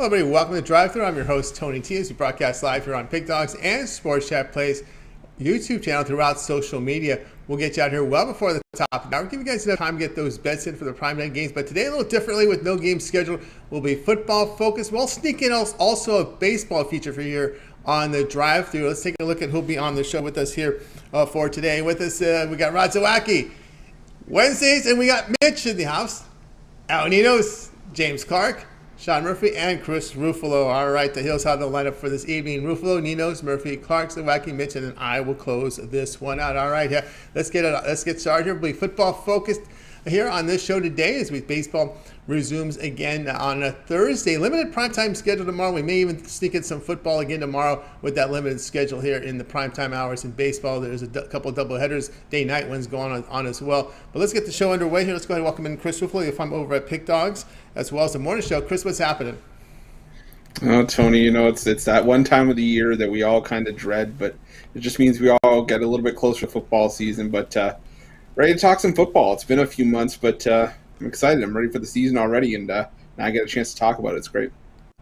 Hello, everybody. Welcome to Drive Thru. I'm your host, Tony T. As we broadcast live here on Pig Dogs and Sports Chat Plays YouTube channel throughout social media. We'll get you out here well before the top. Now, we'll give you guys enough time to get those bets in for the prime night games. But today, a little differently with no game scheduled, will be football focused. We'll sneak in also a baseball feature for you here on the Drive Thru. Let's take a look at who'll be on the show with us here for today. With us, we got Zawacky Wednesdays, and we got Mitch in the house. Ninos, James Clark, Sean Murphy, and Chris Ruffolo. All right, the Hills have the lineup for this evening. Ruffolo, Ninos, Murphy, Clark, Zawacky, Mitch, and then I will close this one out. All right, yeah, let's get started here. We'll be football focused here on this show today as baseball resumes again on a Thursday. Limited primetime schedule tomorrow. We may even sneak in some football again tomorrow with that limited schedule here in the primetime hours in baseball. There's a couple of doubleheaders, day-night ones going on as well. But let's get the show underway here. Let's go ahead and welcome in Chris Ruffolo. You'll find him over at Pig Dogs as well as the morning show. Chris, what's happening? Oh, Tony, it's that one time of the year that we all kind of dread, but it just means we all get a little bit closer to football season. But ready to talk some football. It's been a few months, but I'm excited. I'm ready for the season already, and now I get a chance to talk about it. It's great.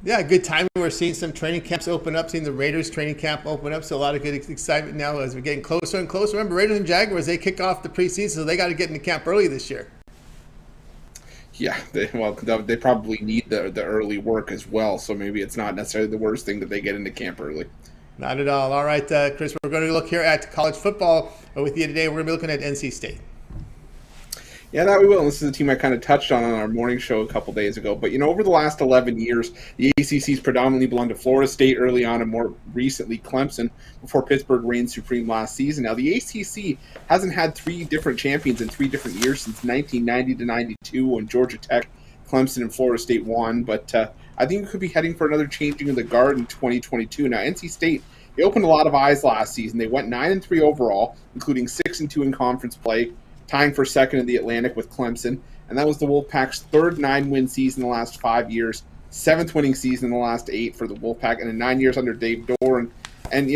Yeah, good timing. We're seeing some training camps open up, seeing the Raiders training camp open up, so a lot of good excitement now as we're getting closer and closer. Remember, Raiders and Jaguars, they kick off the preseason, so they got to get into camp early this year. Yeah, they probably need the early work as well, so maybe it's not necessarily the worst thing that they get into camp early. Not at all. All right, Chris, we're going to look here at college football with you today. We're going to be looking at NC State. Yeah, that we will. This is a team I kind of touched on our morning show a couple days ago. But, over the last 11 years, the ACC's predominantly belonged to Florida State early on and more recently Clemson before Pittsburgh reigned supreme last season. Now, the ACC hasn't had three different champions in 3 different years since 1990 to 92 when Georgia Tech, Clemson, and Florida State won. But I think we could be heading for another changing of the guard in 2022. Now, NC State, they opened a lot of eyes last season. They went 9-3 overall, including 6-2 in conference play, tying for second in the Atlantic with Clemson. And that was the Wolfpack's third 9-win season in the last 5 years, 7th winning season in the last 8 for the Wolfpack, and in 9 years under Dave Doran. And,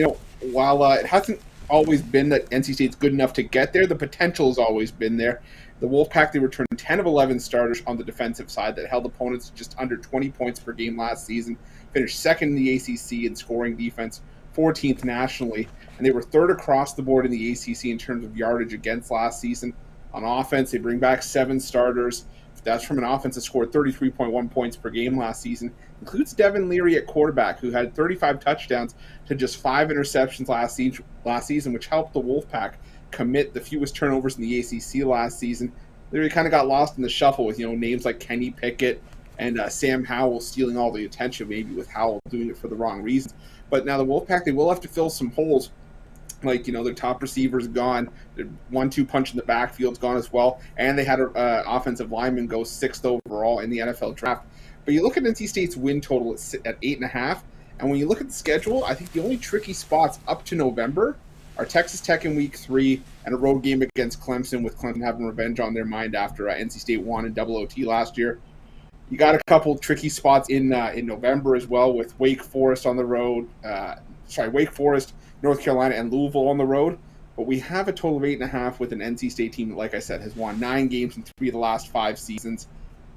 while it hasn't always been that NC State's good enough to get there, the potential has always been there. The Wolfpack, they returned 10 of 11 starters on the defensive side that held opponents to just under 20 points per game last season, finished second in the ACC in scoring defense, 14th nationally, and they were third across the board in the ACC in terms of yardage against last season. On offense, they bring back 7 starters. That's from an offense that scored 33.1 points per game last season. Includes Devin Leary at quarterback, who had 35 touchdowns to just 5 interceptions last season, which helped the Wolfpack commit the fewest turnovers in the ACC last season. Leary kind of got lost in the shuffle with names like Kenny Pickett and Sam Howell stealing all the attention, maybe with Howell doing it for the wrong reasons. But now the Wolfpack, they will have to fill some holes. Like, their top receiver's gone. Their 1-2 punch in the backfield's gone as well. And they had an offensive lineman go 6th overall in the NFL draft. But you look at NC State's win total at 8.5. And when you look at the schedule, I think the only tricky spots up to November are Texas Tech in Week 3 and a road game against Clemson, with Clemson having revenge on their mind after NC State won in double OT last year. You got a couple tricky spots in November as well, with Wake Forest on the road. Wake Forest, North Carolina, and Louisville on the road. But we have a total of 8.5 with an NC State team that, like I said, has won 9 games in 3 of the last 5 seasons.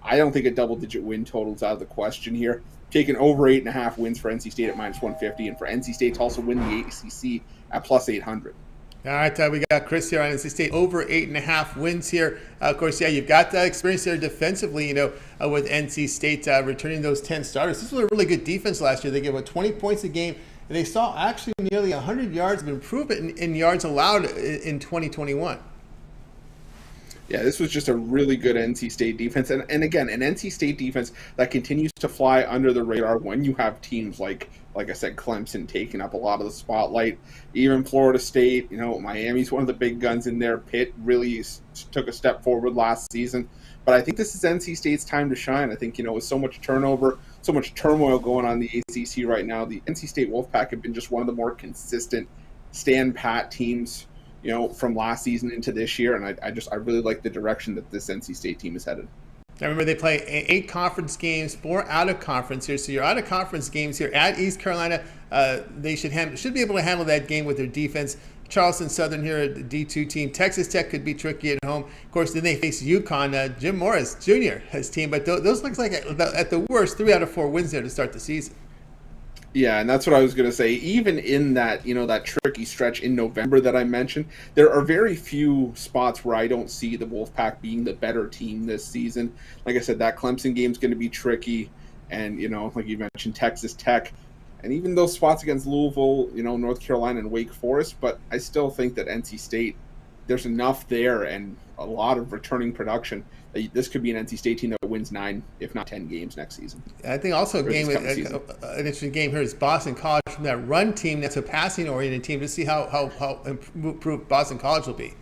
I don't think a double-digit win total is out of the question here. Taking over 8.5 wins for NC State at -150, and for NC State to also win the ACC at +800. All right, we got Chris here on NC State, over 8.5 wins here. Of course, yeah, you've got that experience there defensively, with NC State returning those 10 starters. This was a really good defense last year. They gave 20 points a game. And they saw actually nearly 100 yards of improvement in yards allowed in 2021. Yeah, this was just a really good NC State defense. And again, an NC State defense that continues to fly under the radar when you have teams like I said, Clemson taking up a lot of the spotlight. Even Florida State, Miami's one of the big guns in there. Pitt really took a step forward last season. But I think this is NC State's time to shine. I think, with so much turnover, so much turmoil going on in the ACC right now, the NC State Wolfpack have been just one of the more consistent stand-pat teams, from last season into this year. And I really like the direction that this NC State team is headed. Now remember, they play 8 conference games, 4 out of conference here. So your out of conference games here at East Carolina, they should be able to handle that game with their defense. Charleston Southern here, a D2 team. Texas Tech could be tricky at home. Of course, then they face UConn. Jim Morris Jr. has team, but those looks like at the worst 3 out of 4 wins there to start the season. Yeah, and that's what I was going to say. Even in that, that tricky stretch in November that I mentioned, there are very few spots where I don't see the Wolfpack being the better team this season. Like I said, that Clemson game's going to be tricky, and like you mentioned, Texas Tech, and even those spots against Louisville, North Carolina and Wake Forest. But I still think that NC State, there's enough there and a lot of returning production that this could be an NC State team that wins 9, if not 10 games next season. I think also an interesting game here is Boston College from that run team that's a passing-oriented team to see how improved Boston College will be.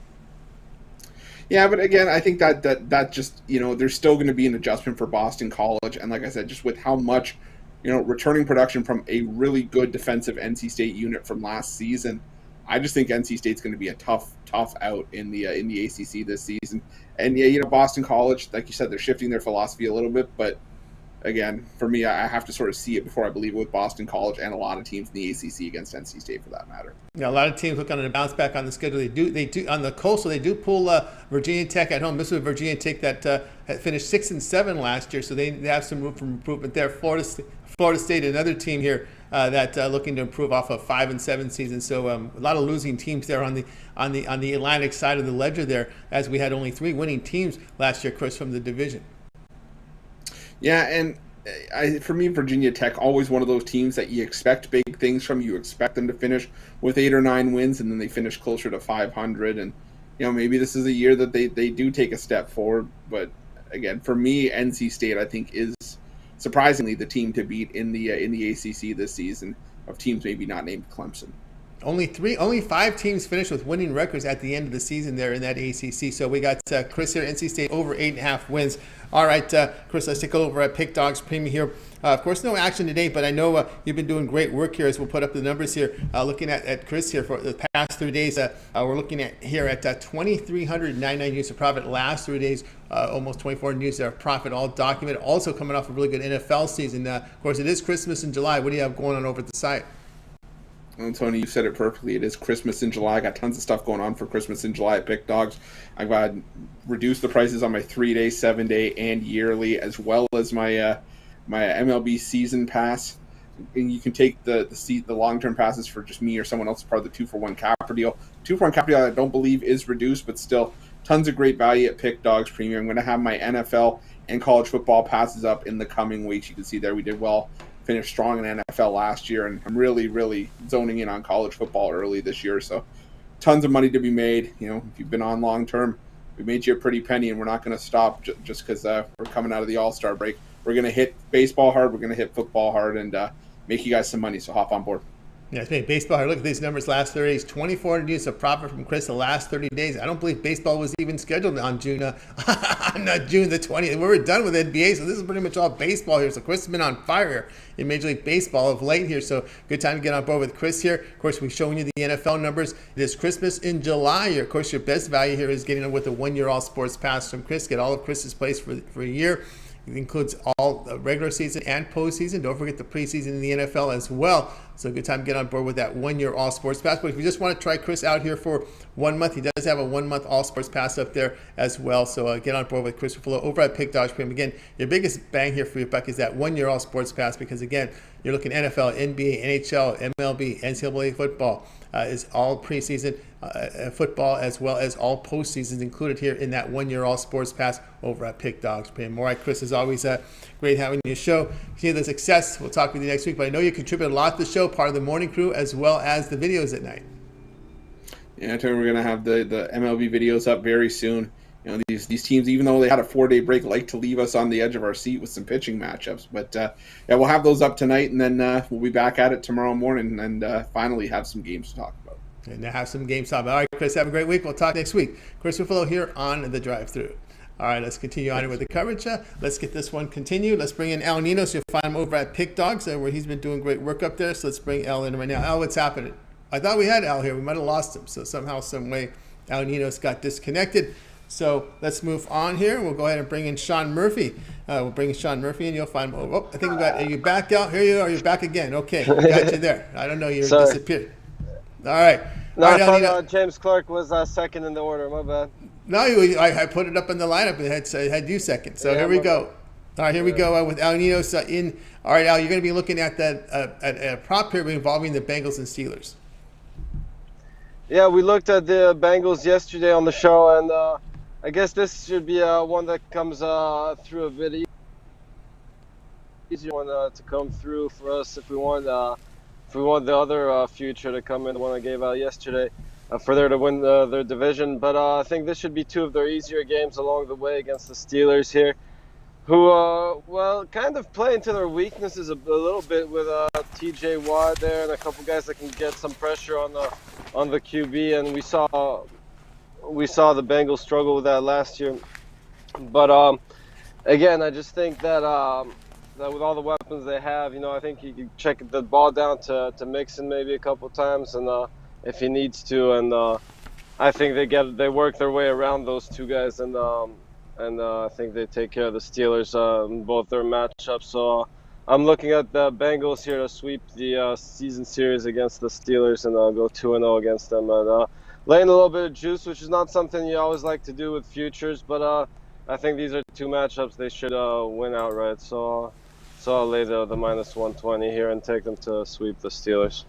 Yeah, but again, I think that just, there's still going to be an adjustment for Boston College. And like I said, just with how much, returning production from a really good defensive NC State unit from last season, I just think NC State's going to be a tough out in the ACC this season. And yeah, Boston College, like you said, they're shifting their philosophy a little bit, but again, for me, I have to sort of see it before I believe it with Boston College and a lot of teams in the ACC against NC State for that matter. Yeah, a lot of teams look on a bounce back on the schedule. They do on the coastal. They do pull Virginia Tech at home. This was Virginia Tech that had finished 6-7 last year, so they have some room for improvement there. Florida State, another team here that looking to improve off a 5-7 season. So a lot of losing teams there on the Atlantic side of the ledger there, as we had only 3 winning teams last year, Chris, from the division. Yeah, and for me, Virginia Tech, always one of those teams that you expect big things from. You expect them to finish with 8 or 9 wins, and then they finish closer to 500. And maybe this is a year that they do take a step forward. But again, for me, NC State, I think, is surprisingly the team to beat in the ACC this season, of teams maybe not named Clemson. Only 5 teams finished with winning records at the end of the season there in that ACC. So we got Chris here, NC State over 8.5 wins. All right, Chris, let's take a look over at Pick Dogs Premium here. Of course, no action today, but I know you've been doing great work here as we'll put up the numbers here. Looking at Chris here for the past 3 days, we're looking at here at 2,399 units of profit last 3 days, almost 24 units of profit, all documented. Also coming off a really good NFL season. Of course, it is Christmas in July. What do you have going on over at the site? Well, Tony, you said it perfectly. It is Christmas in July. I got tons of stuff going on for Christmas in July at Pick Dogs. I've reduced the prices on my 3-day, 7-day, and yearly, as well as my my MLB season pass. And you can take the long-term passes for just me or someone else as part of the 2-for-1 capper deal. 2-for-1 capper deal I don't believe is reduced, but still tons of great value at Pick Dogs Premium. I'm going to have my NFL and college football passes up in the coming weeks. You can see there we did well. Finished strong in NFL last year, and I'm really, really zoning in on college football early this year. So tons of money to be made. If you've been on long term, we made you a pretty penny, and we're not going to stop just because we're coming out of the All-Star break. We're going to hit baseball hard. We're going to hit football hard and make you guys some money. So hop on board. Yeah, it's made baseball hard. Look at these numbers last 30 days. 2,400 units of profit from Chris the last 30 days. I don't believe baseball was even scheduled on June the 20th. We were done with NBA, so this is pretty much all baseball here. So Chris has been on fire here in Major League Baseball of late here. So good time to get on board with Chris here. Of course, we're showing you the NFL numbers. It is Christmas in July here. Of course, your best value here is getting with a 1-year all sports pass from Chris. Get all of Chris's plays for a year. It includes all regular season and postseason. Don't forget the preseason in the NFL as well. So a good time to get on board with that 1-year all sports pass. But if you just want to try Chris out here for 1 month, he does have a 1-month all sports pass up there as well. So get on board with Chris Ruffolo over at Pick Dogs Premium. Again, your biggest bang here for your buck is that 1-year all sports pass, because again, you're looking NFL, NBA, NHL, MLB, NCAA football. Is all preseason football as well as all postseasons included here in that 1-year all sports pass over at Pick Dogs Premium. All right, Chris, as always, great having you show. Continue the success. We'll talk with you next week. But I know you contribute a lot to the show, part of the morning crew as well as the videos at night. Yeah, I tell you, we're going to have the MLB videos up very soon. These teams, even though they had a 4-day break, like to leave us on the edge of our seat with some pitching matchups. But yeah, we'll have those up tonight, and then we'll be back at it tomorrow morning and finally have some games to talk about. And now have some games to talk about. All right, Chris, have a great week. We'll talk next week. Chris Ruffolo here on The Drive-Thru. All right, let's continue on with the coverage. Let's get this one continued. Let's bring in Al Ninos. You'll find him over at Pick Dogs, where he's been doing great work up there. So let's bring Al in right now. Al, what's happening? I thought we had Al here. We might have lost him. So somehow, some way, Al Ninos got disconnected. So let's move on here. We'll go ahead and bring in Sean Murphy. We'll bring in Sean Murphy, and you'll find. Oh, I think we got. Are you back out? Here you are. You're back again. Okay, got you there. I don't know. You disappeared. All right. No, All I right, thought Nino. James Clark was second in the order. My bad. No, I put it up in the lineup and had you second. So Yeah, here we my go. bad. All right, here we Yeah. go with Al Ninos in. All right, Al, you're going to be looking at that at a prop here involving the Bengals and Steelers. Yeah, we looked at the Bengals yesterday on the show, and I guess this should be one that comes through a bit easier one to come through for us if we want the other future to come in, the one I gave out yesterday, for there to win their division. But I think this should be two of their easier games along the way against the Steelers here, who well, kind of play into their weaknesses a little bit with T.J. Watt there and a couple guys that can get some pressure on the QB, and we saw the Bengals struggle with that last year. But again, I just think that with all the weapons they have, I think he can check the ball down to Mixon maybe a couple times, and if he needs to, and I think they work their way around those two guys, and I think they take care of the Steelers in both their matchups. So I'm looking at the Bengals here to sweep the season series against the Steelers, and go 2-0 against them, and laying a little bit of juice, which is not something you always like to do with futures, but I think these are two matchups they should win outright. So I'll lay the minus 120 here and take them to sweep the Steelers.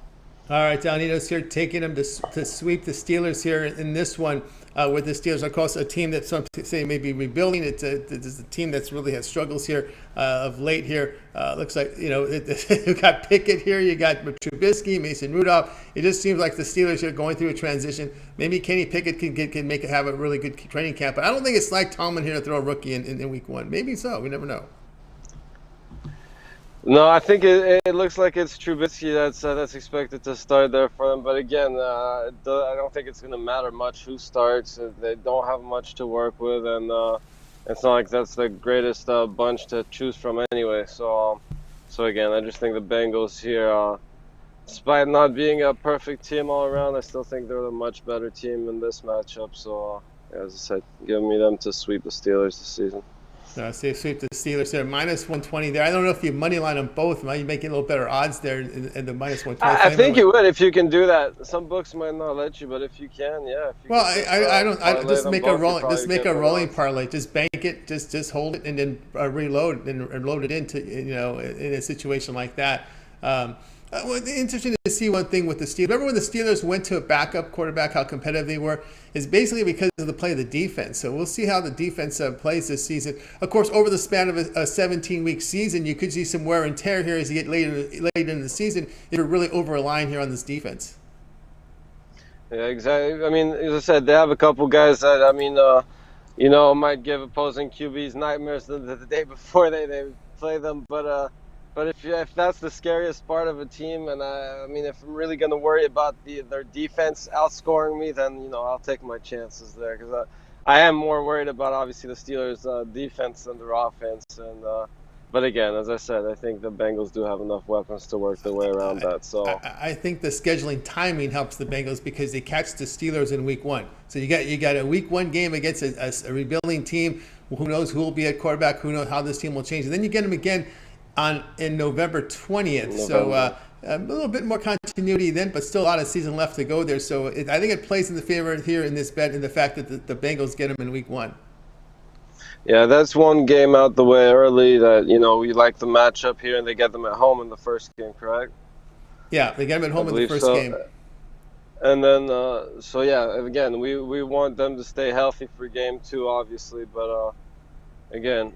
All right, Ninos here taking them to sweep the Steelers here in this one with the Steelers. Of course, a team that some say may be rebuilding. It's a team that's really had struggles here of late here. Looks like, you got Pickett here. You got Trubisky, Mason Rudolph. It just seems like the Steelers are going through a transition. Maybe Kenny Pickett can have a really good training camp. But I don't think it's like Tomlin here to throw a rookie in week one. Maybe so. We never know. No, I think it looks like it's Trubisky that's expected to start there for them. But again, I don't think it's going to matter much who starts. They don't have much to work with, and it's not like that's the greatest bunch to choose from anyway. So again, I just think the Bengals here, despite not being a perfect team all around, I still think they're a much better team in this matchup. So as I said, give me them to sweep the Steelers this season. Say sweep the Steelers there, minus 120 there. I don't know if you money line them both. Might you make it a little better odds there in the minus 120. I think you would if you can do that. Some books might not let you, but if you can, yeah. I don't. Just make a rolling parlay. Just bank it. Just hold it and then reload and load it into in a situation like that. Interesting to see one thing with the Steelers. Remember when the Steelers went to a backup quarterback, how competitive they were? Is basically because of the play of the defense. So we'll see how the defense plays this season. Of course, over the span of a 17-week season, you could see some wear and tear here as you get later in the season if you're really over a line here on this defense. Yeah, exactly. I mean, as I said, they have a couple guys that, might give opposing QBs nightmares the day before they play them. But if that's the scariest part of a team, and if I'm really going to worry about their defense outscoring me, then I'll take my chances there, because I am more worried about obviously the Steelers' defense than their offense. And but again, as I said, I think the Bengals do have enough weapons to work their way around that. So I think the scheduling timing helps the Bengals because they catch the Steelers in week one. So you got a week one game against a rebuilding team. Who knows who will be at quarterback? Who knows how this team will change? And then you get them again in November 20th. So a little bit more continuity then, but still a lot of season left to go there. So I think it plays in the favor here in this bet in the fact that the Bengals get them in week one. Yeah, that's one game out the way early that, we like the matchup here, and they get them at home in the first game, correct? Yeah, they get them at home in the first game. And then, again, we want them to stay healthy for game two, obviously. But, again,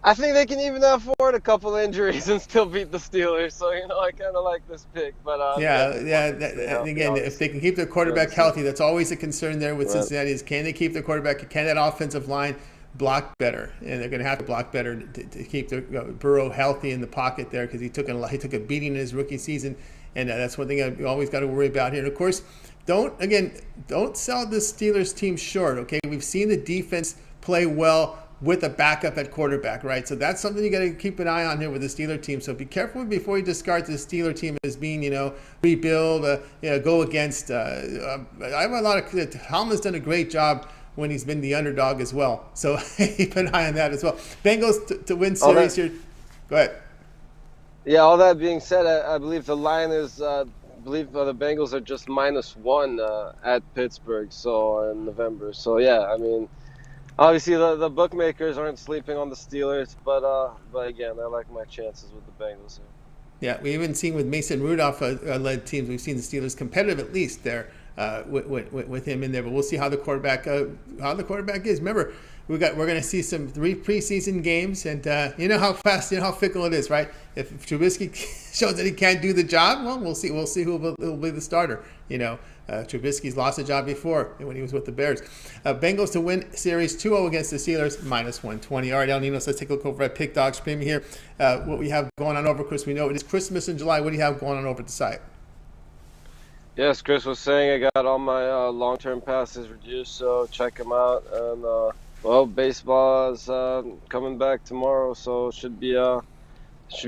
I think they can even afford a couple injuries and still beat the Steelers. So, I kind of like this pick. But again, if they can keep their quarterback healthy, that's always a concern there with Cincinnati is can they keep their quarterback, can that offensive line block better? And they're going to have to block better to keep their Burrow healthy in the pocket there because he took a beating in his rookie season. And that's one thing you always got to worry about here. And, of course, don't sell this Steelers team short, okay? We've seen the defense play well with a backup at quarterback, right? So that's something you got to keep an eye on here with the Steeler team. So be careful before you discard the Steeler team as being, rebuild, go against. I have a lot of. Tomlin's done a great job when he's been the underdog as well. So keep an eye on that as well. Bengals to win series here. Go ahead. Yeah, all that being said, I believe the line is believe the Bengals are just -1 at Pittsburgh, so in November. So yeah, I mean, obviously the bookmakers aren't sleeping on the Steelers, but again, I like my chances with the Bengals here. Yeah, we even seen with Mason Rudolph led teams. We've seen the Steelers competitive at least there with him in there. But we'll see how the quarterback is. Remember, we're going to see some 3 preseason games, and you know how fast, you know how fickle it is, right? If Trubisky shows that he can't do the job, well, we'll see. We'll see who will be the starter. You know, Trubisky's lost a job before when he was with the Bears. Bengals to win Series 2-0 against the Steelers, -120. All right, El Ninos, let's take a look over at Pick Dogs Premium here. What we have going on over Christmas. We know it is Christmas in July. What do you have going on over at the site? Yes, Chris was saying I got all my long-term passes reduced, so check them out. And well, baseball is coming back tomorrow, so should be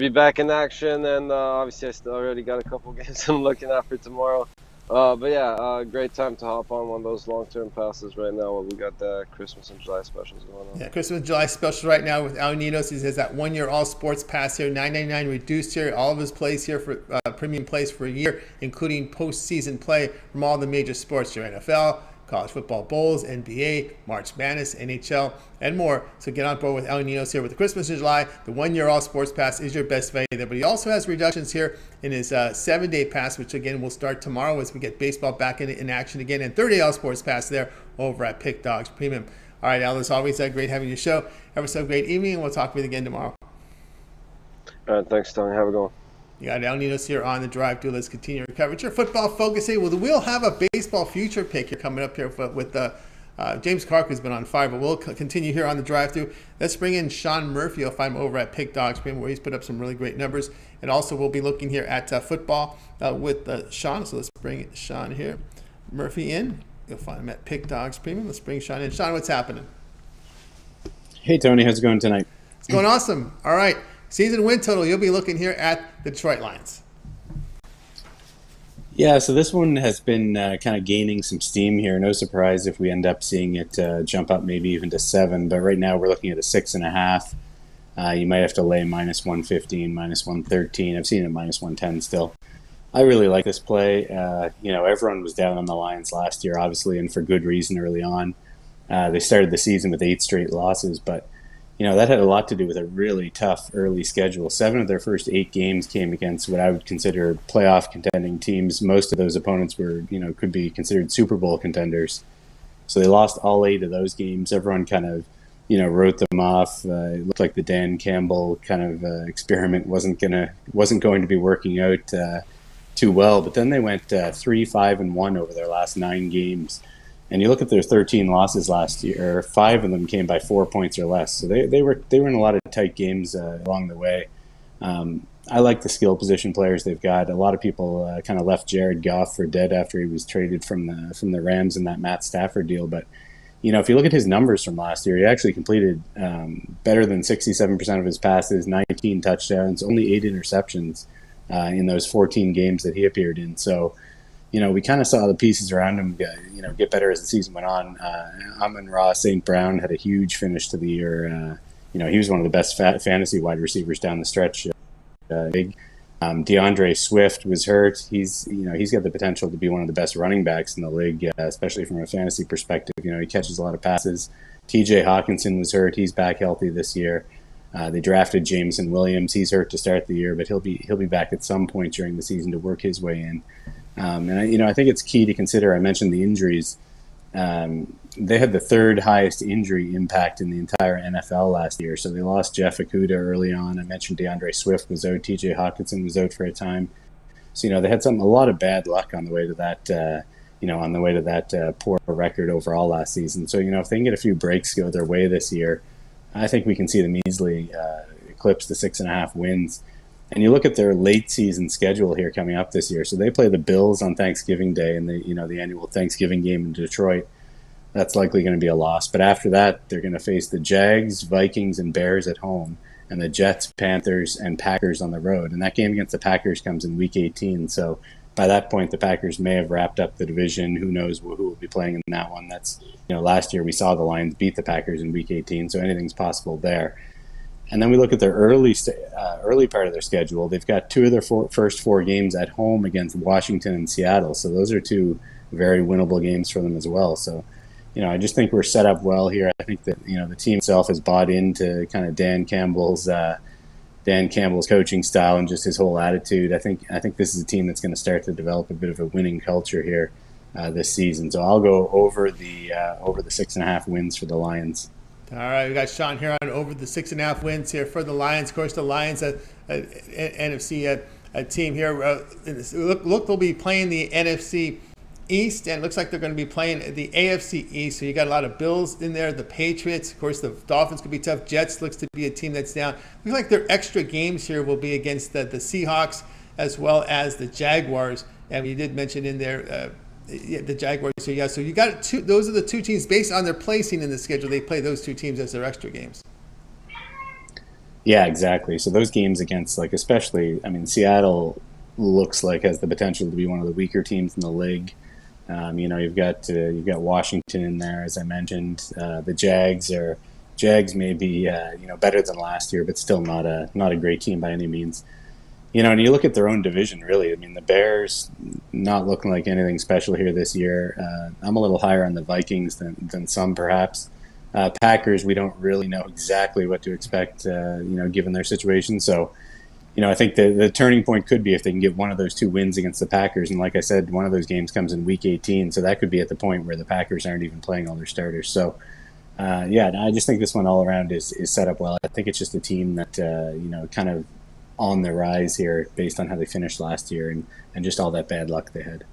back in action. And obviously, I still already got a couple games I'm looking at for tomorrow. But yeah, great time to hop on one of those long-term passes right now when we got the Christmas and July specials going on. Yeah, Christmas and July special right now with El Ninos. He has that 1-year all sports pass here, $9.99 reduced here. All of his plays here for premium plays for a year, including postseason play from all the major sports, your NFL, college football bowls, NBA, March Madness, NHL, and more. So get on board with El Ninos here with the Christmas in July. The 1-year all sports pass is your best value there. But he also has reductions here in his 7-day pass, which again will start tomorrow as we get baseball back in action again. And 30-day all sports pass there over at Pick Dogs Premium. All right, Al, as always, great having your show. Have a so great evening, and we'll talk with you again tomorrow. All right, thanks, Tony. Have a good one. You got El Ninos here on the drive through. Let's continue our coverage. Your football focus here. We'll have a baseball future pick here coming up here with James Clark, who's been on fire, but we'll continue here on the drive through. Let's bring in Sean Murphy. You'll find him over at Pick Dogs Premium, where he's put up some really great numbers. And also, we'll be looking here at football with Sean. So let's bring Sean here. Murphy in. You'll find him at Pick Dogs Premium. Let's bring Sean in. Sean, what's happening? Hey, Tony. How's it going tonight? It's going awesome. All right. Season win total, you'll be looking here at the Detroit Lions. Yeah, so this one has been kind of gaining some steam here. No surprise if we end up seeing it jump up maybe even to 7. But right now we're looking at a 6.5. You might have to lay -115, -113. I've seen it -110 still. I really like this play. Everyone was down on the Lions last year, obviously, and for good reason early on. They started the season with 8 straight losses, but that had a lot to do with a really tough early schedule. 7 of their first 8 games came against what I would consider playoff contending teams. Most of those opponents were, could be considered Super Bowl contenders. So they lost all 8 of those games. Everyone kind of, wrote them off. It looked like the Dan Campbell kind of experiment wasn't going to be working out too well. But then they went 3-5-1 over their last 9 games. And you look at their 13 losses last year, 5 of them came by 4 points or less. So they were in a lot of tight games along the way. I like the skill position players they've got. A lot of people kind of left Jared Goff for dead after he was traded from the Rams in that Matt Stafford deal. But if you look at his numbers from last year, he actually completed better than 67% of his passes, 19 touchdowns, only 8 interceptions in those 14 games that he appeared in. So we kind of saw the pieces around him get better as the season went on. Amon-Ra St. Brown had a huge finish to the year. He was one of the best fantasy wide receivers down the stretch. DeAndre Swift was hurt. He's got the potential to be one of the best running backs in the league, especially from a fantasy perspective. He catches a lot of passes. TJ Hawkinson was hurt. He's back healthy this year. They drafted Jameson Williams. He's hurt to start the year, but he'll be back at some point during the season to work his way in. I think it's key to consider. I mentioned the injuries. They had the 3rd highest injury impact in the entire NFL last year. So they lost Jeff Okudah early on. I mentioned DeAndre Swift was out. TJ Hawkinson was out for a time. So they had a lot of bad luck on the way to that. Poor record overall last season. So if they can get a few breaks go their way this year, I think we can see them easily eclipse the 6.5 wins. And you look at their late season schedule here coming up this year. So they play the Bills on Thanksgiving Day and the annual Thanksgiving game in Detroit. That's likely going to be a loss. But after that, they're going to face the Jags, Vikings, and Bears at home, and the Jets, Panthers, and Packers on the road. And that game against the Packers comes in Week 18. So by that point, the Packers may have wrapped up the division. Who knows who will be playing in that one? That's last year we saw the Lions beat the Packers in Week 18, so anything's possible there. And then we look at their early part of their schedule. They've got two of their first four games at home against Washington and Seattle. So those are two very winnable games for them as well. So, I just think we're set up well here. I think that, the team itself has bought into kind of Dan Campbell's coaching style and just his whole attitude. I think this is a team that's going to start to develop a bit of a winning culture here this season. So I'll go over the 6.5 wins for the Lions. All right, we got Sean here on over the 6.5 wins here for the Lions. Of course, the Lions, NFC team here. Look, they'll be playing the NFC East, and it looks like they're going to be playing the AFC East. So you got a lot of Bills in there, the Patriots. Of course, the Dolphins could be tough. Jets looks to be a team that's down. Looks like their extra games here will be against the Seahawks as well as the Jaguars. And you did mention in there the Jaguars. So yeah, so you got two. Those are the two teams based on their placing in the schedule. They play those two teams as their extra games. Yeah, exactly. So those games against, especially, Seattle looks like has the potential to be one of the weaker teams in the league. You've got Washington in there, as I mentioned. The Jags may be better than last year, but still not a great team by any means. And you look at their own division, really. The Bears not looking like anything special here this year. I'm a little higher on the Vikings than some, perhaps. Packers, we don't really know exactly what to expect, given their situation. So, I think the turning point could be if they can get one of those two wins against the Packers. And like I said, one of those games comes in Week 18, so that could be at the point where the Packers aren't even playing all their starters. So, I just think this one all around is set up well. I think it's just a team that, kind of on the rise here based on how they finished last year and just all that bad luck they had.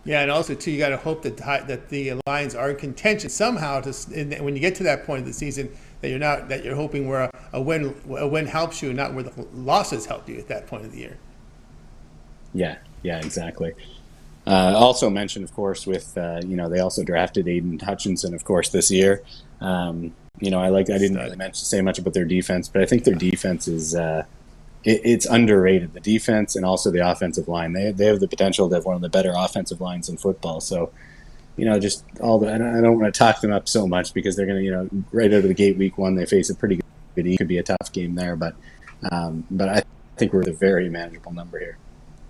Yeah, and also too, you got to hope that the Lions are in contention somehow when you get to that point of the season that you're hoping where a win helps you, not where the losses help you at that point of the year. Yeah, exactly. Also mentioned, of course, with they also drafted Aiden Hutchinson, of course, this year. I didn't really say much about their defense, but I think their defense is. It's underrated, the defense and also the offensive line. They have the potential to have one of the better offensive lines in football. So, just all the. I don't want to talk them up so much because they're going to, right out of the gate, week one, they face a pretty good. It could be a tough game there, but I think we're at a very manageable number here.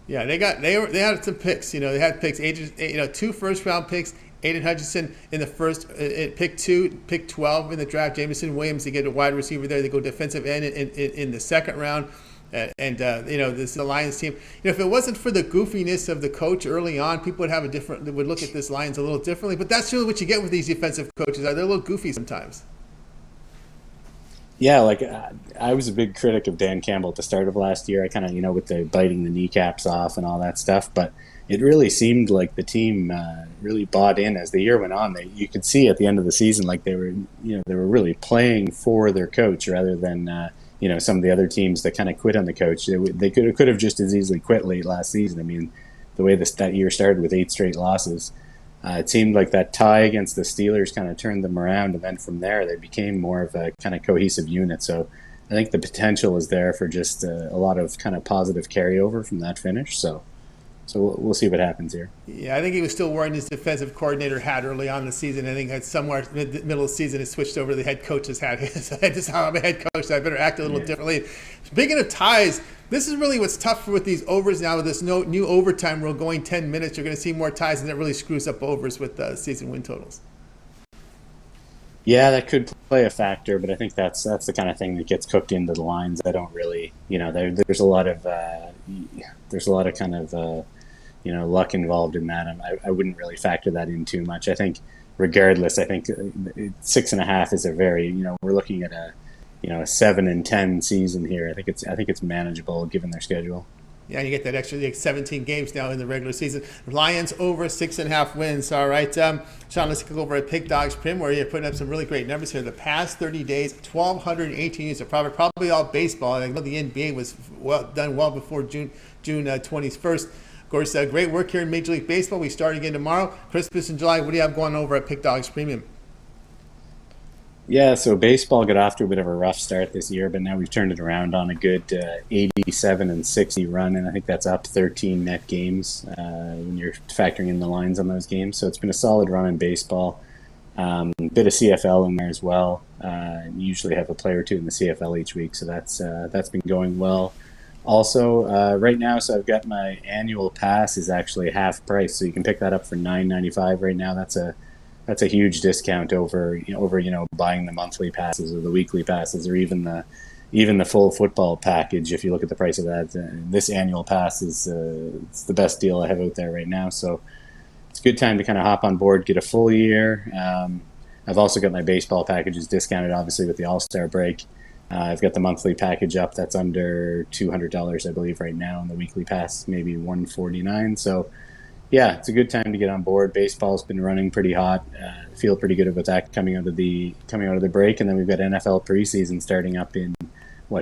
Yeah, they had some picks. They had picks. 2 first-round picks. Aiden Hutchinson in the first, pick 2, pick 12 in the draft. Jameson Williams, they get a wide receiver there. They go defensive end in the second round. This is the Lions team. If it wasn't for the goofiness of the coach early on, people would look at this Lions a little differently. But that's really what you get with these defensive coaches. They're a little goofy sometimes. Yeah, I was a big critic of Dan Campbell at the start of last year. I kind of, with the biting the kneecaps off and all that stuff. But it really seemed like the team really bought in as the year went on. You could see at the end of the season, they were really playing for their coach rather than. Some of the other teams that kind of quit on the coach, they could have just as easily quit late last season. The way that year started with 8 straight losses, it seemed like that tie against the Steelers kind of turned them around, and then from there they became more of a kind of cohesive unit. So I think the potential is there for just a lot of kind of positive carryover from that finish. So we'll see what happens here. Yeah, I think he was still wearing his defensive coordinator hat early on in the season. I think somewhere middle of the season, he switched over to the head coach's hat. This is how I'm a head coach, so I better act a little differently. Speaking of ties, this is really what's tough with these overs now. With this new overtime rule going 10 minutes, you're going to see more ties, and it really screws up overs with season win totals. Yeah, that could play a factor, but I think that's the kind of thing that gets cooked into the lines. I don't really, there's a lot of kind of luck involved in that. I wouldn't really factor that in too much. I think regardless, 6.5 is a very, we're looking at a 7-10 season here. I think it's manageable given their schedule. Yeah, you get that extra 17 games now in the regular season. Lions over 6.5 wins. All right, Sean, let's go over at Pick Dogs Prim, where you're putting up some really great numbers here. The past 30 days, 1,218 units of profit, probably all baseball. I know the NBA was done well before June 21st. Of course, great work here in Major League Baseball. We start again tomorrow. Christmas in July. What do you have going over at Pick Dogs Premium? Yeah, so baseball got off to a bit of a rough start this year, but now we've turned it around on a good 87-60 run, and I think that's up 13 net games when you're factoring in the lines on those games. So it's been a solid run in baseball. Bit of CFL in there as well. Usually have a player or two in the CFL each week, so that's been going well. Also, right now, so I've got my annual pass is actually half price, so you can pick that up for $9.95 right now. That's a huge discount over buying the monthly passes or the weekly passes or even the full football package. If you look at the price of that, this annual pass is it's the best deal I have out there right now. So it's a good time to kind of hop on board, get a full year. I've also got my baseball packages discounted, obviously, with the All-Star break. I've got the monthly package up. That's under $200, I believe, right now, and the weekly pass maybe $149. So, yeah, it's a good time to get on board. Baseball's been running pretty hot. Feel pretty good about that coming out of the break, and then we've got NFL preseason starting up in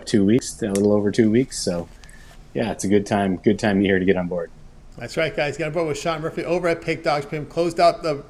2 weeks, a little over 2 weeks. So, yeah, it's a good time here to get on board. That's right, guys. Get on board with Sean Murphy over at Pick Dogs. Closed out the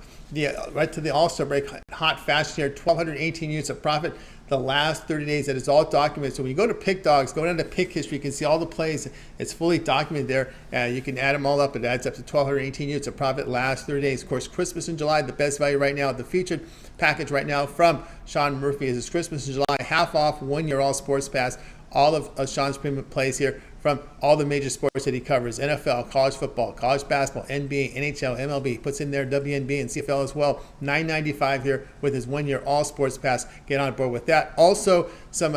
right to the All-Star break, hot fashion here, 1,218 units of profit the last 30 days. That is all documented. So when you go to Pick Dogs, go down to Pick History, you can see all the plays. It's fully documented there. You can add them all up. It adds up to 1,218 units of profit last 30 days. Of course, Christmas in July, the best value right now. The featured package right now from Sean Murphy is Christmas in July, half off, 1 year all sports pass. All of Sean's premium plays here from all the major sports that he covers: NFL, college football, college basketball, NBA, NHL, MLB. Puts in there WNB and CFL as well. $9.95 here with his 1 year all sports pass. Get on board with that. Also, some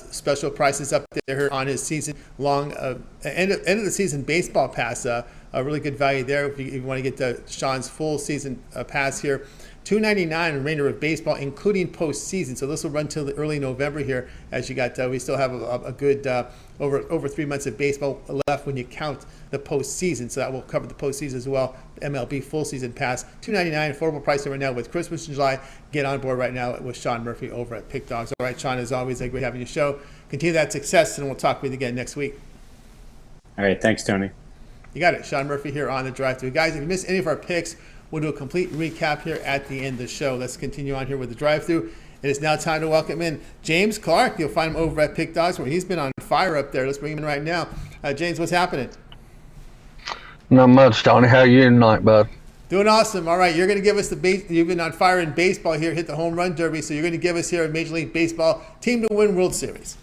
special prices up there on his season long end of the season baseball pass. A really good value there if you want to get Sean's full season pass here. $2.99 remainder of baseball, including postseason. So this will run till the early November here, as you got. We still have a good over 3 months of baseball left when you count the postseason. So that will cover the postseason as well. MLB full season pass, $2.99, affordable price right now with Christmas in July. Get on board right now with Sean Murphy over at Pick Dogs. All right, Sean, as always, great having you show. Continue that success, and we'll talk with you again next week. All right, thanks, Tony. You got it, Sean Murphy here on the drive-thru. Guys, if you missed any of our picks, we'll do a complete recap here at the end of the show. Let's continue on here with the drive-thru. It is now time to welcome in James Clark. You'll find him over at Pick Dogs, where he's been on fire up there. Let's bring him in right now. James, what's happening? Not much, Tony. How are you tonight, bud? Doing awesome. All right, you're going to give us you've been on fire in baseball here, hit the home run derby, so you're going to give us here a Major League Baseball team to win World Series.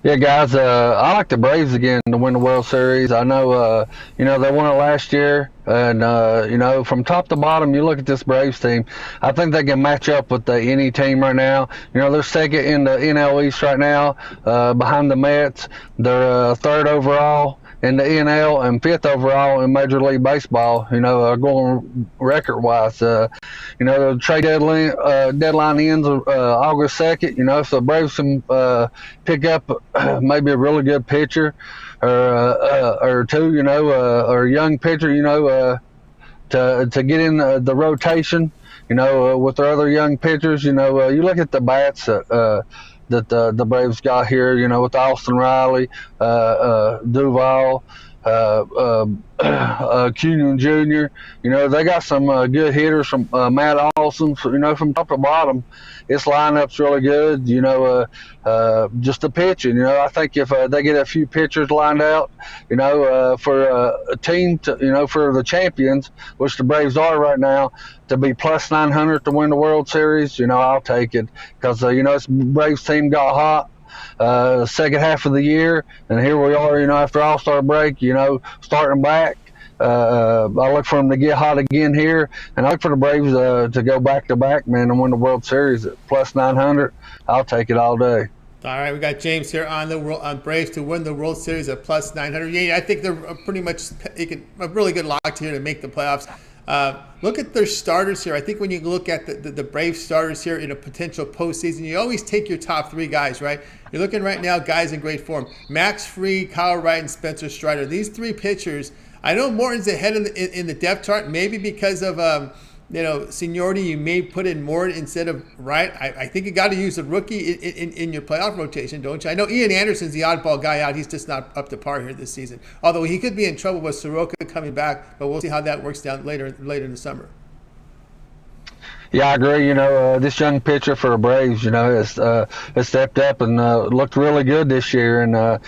Yeah, guys, I like the Braves again to win the World Series. I know, they won it last year, and, from top to bottom, you look at this Braves team, I think they can match up with any team right now. They're second in the NL East right now, behind the Mets. They're third overall in the NL and fifth overall in Major League Baseball, going record-wise. The trade deadline ends August 2nd, so the Braves can pick up maybe a really good pitcher or two, or a young pitcher, to get in the rotation, with their other young pitchers. You look at the bats that the Braves got here, with Austin Riley, Duval, Cunha Jr. They got some good hitters from Matt Olson. So, from top to bottom, this lineup's really good. Just the pitching. I think if they get a few pitchers lined out, for a team to, for the champions, which the Braves are right now, to be plus 900 to win the World Series, I'll take it because this Braves team got hot. Second half of the year, and here we are, after All-Star break, starting back. I look for them to get hot again here, and I look for the Braves to go back-to-back, man, and win the World Series at plus 900. I'll take it all day. All right, we got James here on Braves to win the World Series at plus 900. Yeah, I think they're pretty much a really good lock here to make the playoffs. Look at their starters here. I think when you look at the Braves starters here in a potential postseason, you always take your top three guys, right? You're looking right now, guys in great form. Max Fried, Kyle Wright, and Spencer Strider. These three pitchers, I know Morton's ahead in the depth chart, maybe because of seniority. You may put in Morton instead of Wright. I think you got to use a rookie in your playoff rotation, don't you? I know Ian Anderson's the oddball guy out. He's just not up to par here this season. Although he could be in trouble with Soroka coming back, but we'll see how that works down later in the summer. Yeah, I agree. This young pitcher for the Braves, has stepped up and looked really good this year. And I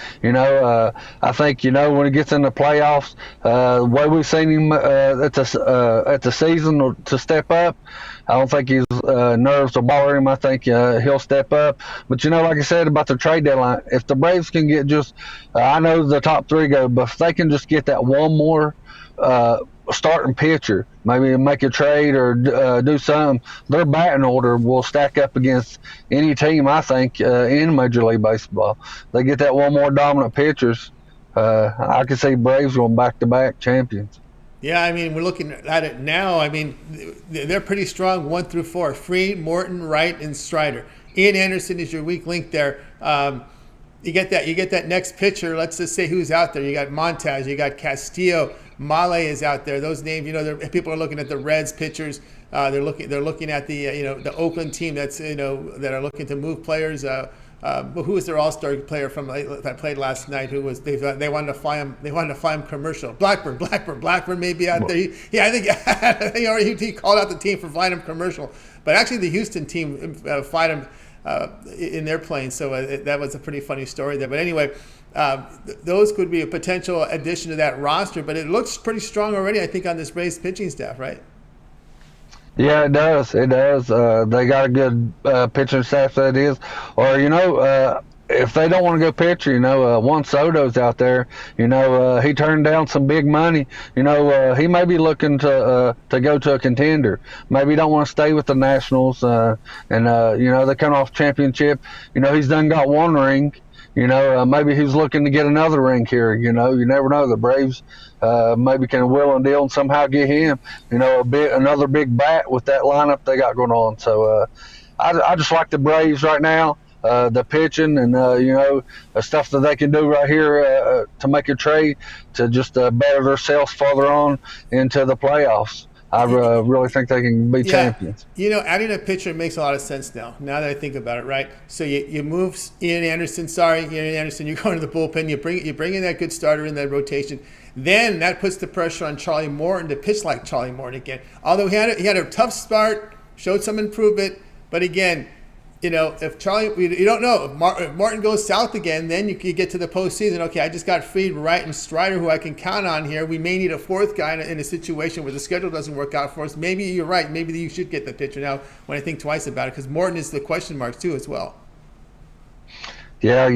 think when he gets in the playoffs, the way we've seen him at the season to step up, I don't think his nerves will bother him. I think he'll step up. But like I said about the trade deadline, if the Braves can get just, I know the top three go, but if they can just get that one more starting pitcher, maybe make a trade or do something, their batting order will stack up against any team, I think, in Major League Baseball. They get that one more dominant pitchers. I can see Braves going back-to-back champions. Yeah, I mean, we're looking at it now. I mean, they're pretty strong 1 through 4. Freed, Morton, Wright, and Strider. Ian Anderson is your weak link there. You get that next pitcher. Let's just say who's out there. You got Montaz, you got Castillo, Male is out there. Those names, people are looking at the Reds pitchers. They're looking at the Oakland team that are looking to move players. Who was their all-star player from that played last night? Who was they wanted to fly him? They wanted to fly him commercial. Blackburn may be out there. I think he called out the team for flying him commercial. But actually, the Houston team flied him in their plane. So that was a pretty funny story there. But anyway, those could be a potential addition to that roster. But it looks pretty strong already, I think, on this Braves pitching staff, right? Yeah, it does. It does. They got a good pitching staff, that is. Or, if they don't want to go pitcher, Juan Soto's out there. He turned down some big money. He may be looking to go to a contender. Maybe he don't want to stay with the Nationals. They come off championship. He's done got one ring. Maybe he's looking to get another ring here. You never know. The Braves maybe can will and deal and somehow get him, another big bat with that lineup they got going on. So I just like the Braves right now, the pitching and, the stuff that they can do right here to make a trade to just better themselves further on into the playoffs. I really think they can be champions. Adding a pitcher makes a lot of sense now that I think about it, right? So you move Ian Anderson. You're going to the bullpen. You bring in that good starter in that rotation. Then that puts the pressure on Charlie Morton to pitch like Charlie Morton again. Although he had a tough start, showed some improvement. But again, if Charlie, you don't know, if Martin goes south again, then you get to the postseason. Okay, I just got Freed, Wright, and Strider, who I can count on here. We may need a fourth guy in a situation where the schedule doesn't work out for us. Maybe you're right. Maybe you should get the pitcher now when I think twice about it, because Morton is the question mark too as well. Yeah,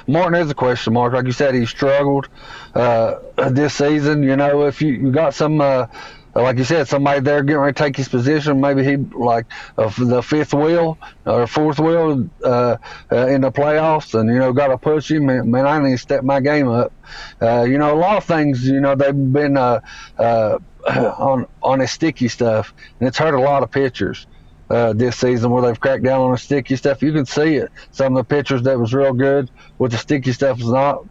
Morton is a question mark. Like you said, he struggled this season. If you got some like you said, somebody there getting ready to take his position. Maybe he the fifth wheel or fourth wheel in the playoffs, and got to push him. Man, I need to step my game up. A lot of things. They've been on his sticky stuff, and it's hurt a lot of pitchers this season where they've cracked down on the sticky stuff. You can see it. Some of the pitchers that was real good with the sticky stuff is not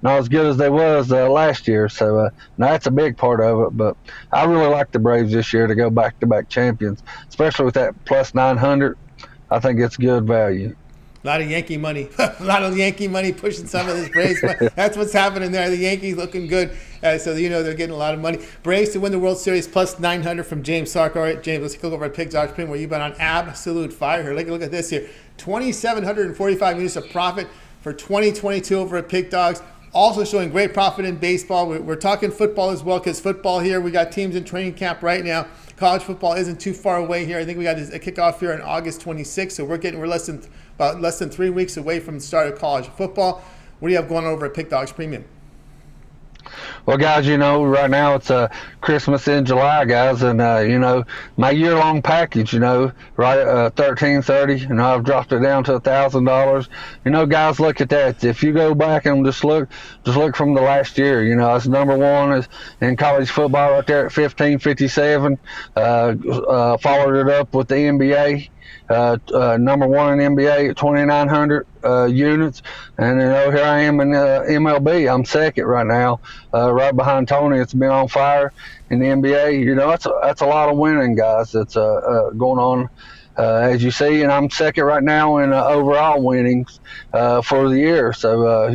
as good as they was last year. So now that's a big part of it. But I really like the Braves this year to go back-to-back champions, especially with that plus 900. I think it's good value. A lot of Yankee money. A lot of Yankee money pushing some of this Braves. That's what's happening there. The Yankees looking good. So they're getting a lot of money. Braves to win the World Series plus 900 from James Sark. All right, James, let's go over at Pig Dogs Premium where you've been on absolute fire here. Look at this here. 2,745 units of profit for 2022 over at Pig Dogs. Also showing great profit in baseball. We're talking football as well, because football here, we got teams in training camp right now. College football isn't too far away here. I think we got a kickoff here on August 26th, so we're less than 3 weeks away from the start of college football. What do you have going over at Pig Dogs Premium? Well, guys, right now it's Christmas in July, guys, and my year-long package, right, $1,330, I've dropped it down to $1,000. Guys, look at that. If you go back and just look from the last year, that's number one is in college football right there at $1,557. Followed it up with the NBA. Number one in NBA at 2,900 units, and here I am in MLB. I'm second right now, right behind Tony. It's been on fire in the NBA. That's a lot of winning, guys. That's going on. As you see, and I'm second right now in overall winnings for the year. So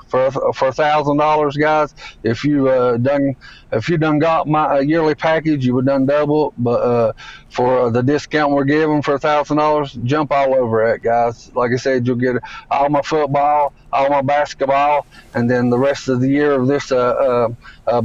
for $1,000, guys, if you done got my yearly package, you would done double. But for the discount we're giving for $1,000, jump all over it, guys. Like I said, you'll get all my football, all my basketball, and then the rest of the year of this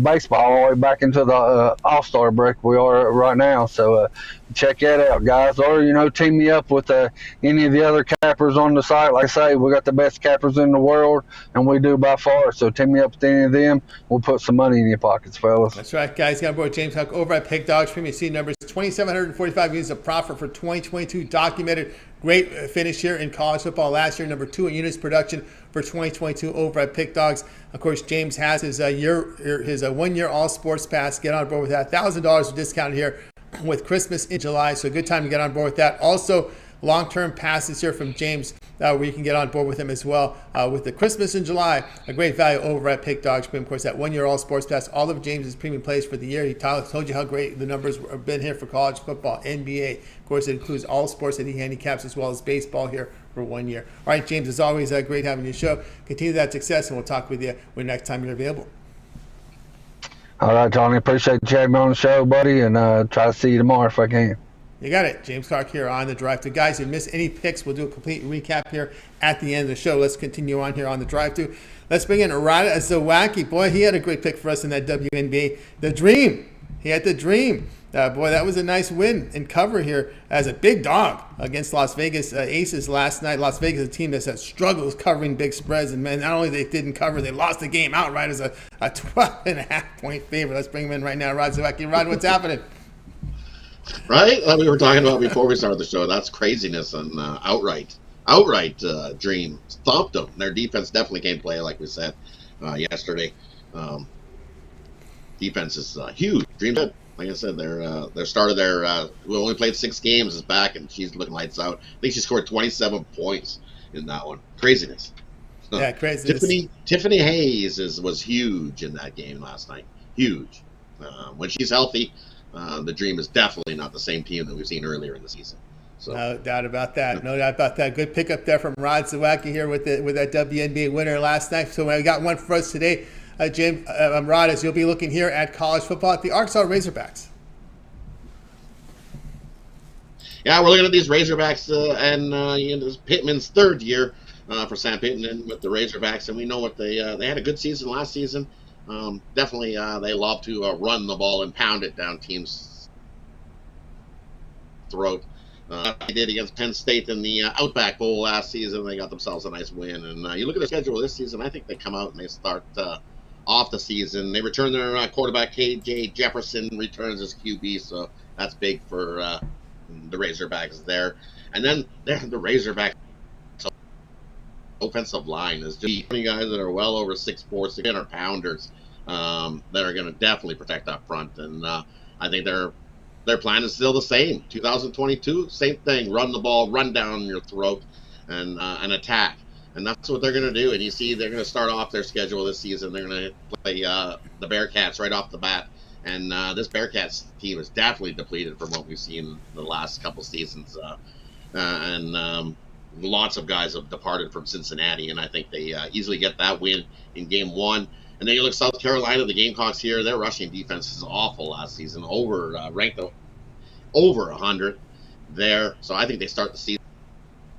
baseball, all the way back into the All-Star break we are right now. So check that out, guys. Or, team me up with any of the other cappers on the site. Like I say, we got the best cappers in the world, and we do by far. So team me up with any of them. We'll put some money in your pockets, fellas. That's right, guys. Got on board James Huck over at Pick Dogs. Premium seed numbers 2,745 units of profit for 2022 documented. Great finish here in college football last year. Number 2 in units production for 2022 over at Pick Dogs. Of course, James has his 1-year all sports pass. Get on board with that. $1,000 discounted here with Christmas in July. So a good time to get on board with that. Also, long-term passes here from James where you can get on board with him as well with the Christmas in July. A great value over at Pick Dogs. Of course, that 1-year all sports pass. All of James's premium plays for the year. He told you how great the numbers have been here for college football, NBA. Of course, it includes all sports that he handicaps as well as baseball here for 1 year. All right, James, as always, great having you show. Continue that success, and we'll talk with you when next time you're available. All right, Tony. Appreciate you having me on the show, buddy, and try to see you tomorrow if I can. You got it. James Clark here on the drive-thru. Guys, if you miss any picks, we'll do a complete recap here at the end of the show. Let's continue on here on the drive-thru. Let's bring in Zawacky. Boy, he had a great pick for us in that WNBA. The Dream. He had the Dream. Boy, that was a nice win and cover here as a big dog against Las Vegas Aces last night. Las Vegas is a team that's had struggles covering big spreads. And, man, not only they didn't cover, they lost the game outright as a 12.5-point favorite. Let's bring him in right now. Rod Zawacky. Rod, what's happening? Right? Like we were talking about before we started the show. That's craziness and outright Dream stopped them. Their defense definitely came play, like we said yesterday. Defense is huge. Dream, like I said, their start of their we only played 6 games is back, and she's looking lights out. I think she scored 27 points in that one. Craziness. Yeah, craziness. Tiffany Hayes was huge in that game last night. Huge. When she's healthy. The Dream is definitely not the same team that we've seen earlier in the season. So. No doubt about that. No doubt about that. Good pickup there from Rod Zawacky here with that WNBA winner last night. So I got one for us today, Jim. Rod, as you'll be looking here at college football at the Arkansas Razorbacks. Yeah, we're looking at these Razorbacks, and this is Pittman's 3rd year for Sam Pittman with the Razorbacks, and we know what they had a good season last season. Definitely, they love to run the ball and pound it down teams' throat. They did against Penn State in the Outback Bowl last season. They got themselves a nice win. And you look at the schedule this season, I think they come out and they start off the season. They return their quarterback, KJ Jefferson, returns as QB, so that's big for the Razorbacks there. And then the Razorbacks offensive line is just 20 guys that are well over 6'4", 600 pounders that are going to definitely protect up front. And I think their plan is still the same. 2022, same thing: run the ball, run down your throat, and attack. And that's what they're going to do. And you see, they're going to start off their schedule this season. They're going to play the Bearcats right off the bat. And this Bearcats team is definitely depleted from what we've seen the last couple seasons. Lots of guys have departed from Cincinnati, and I think they easily get that win in game 1. And then you look South Carolina, the Gamecocks here, their rushing defense is awful last season, ranked over 100 there. So I think they start the season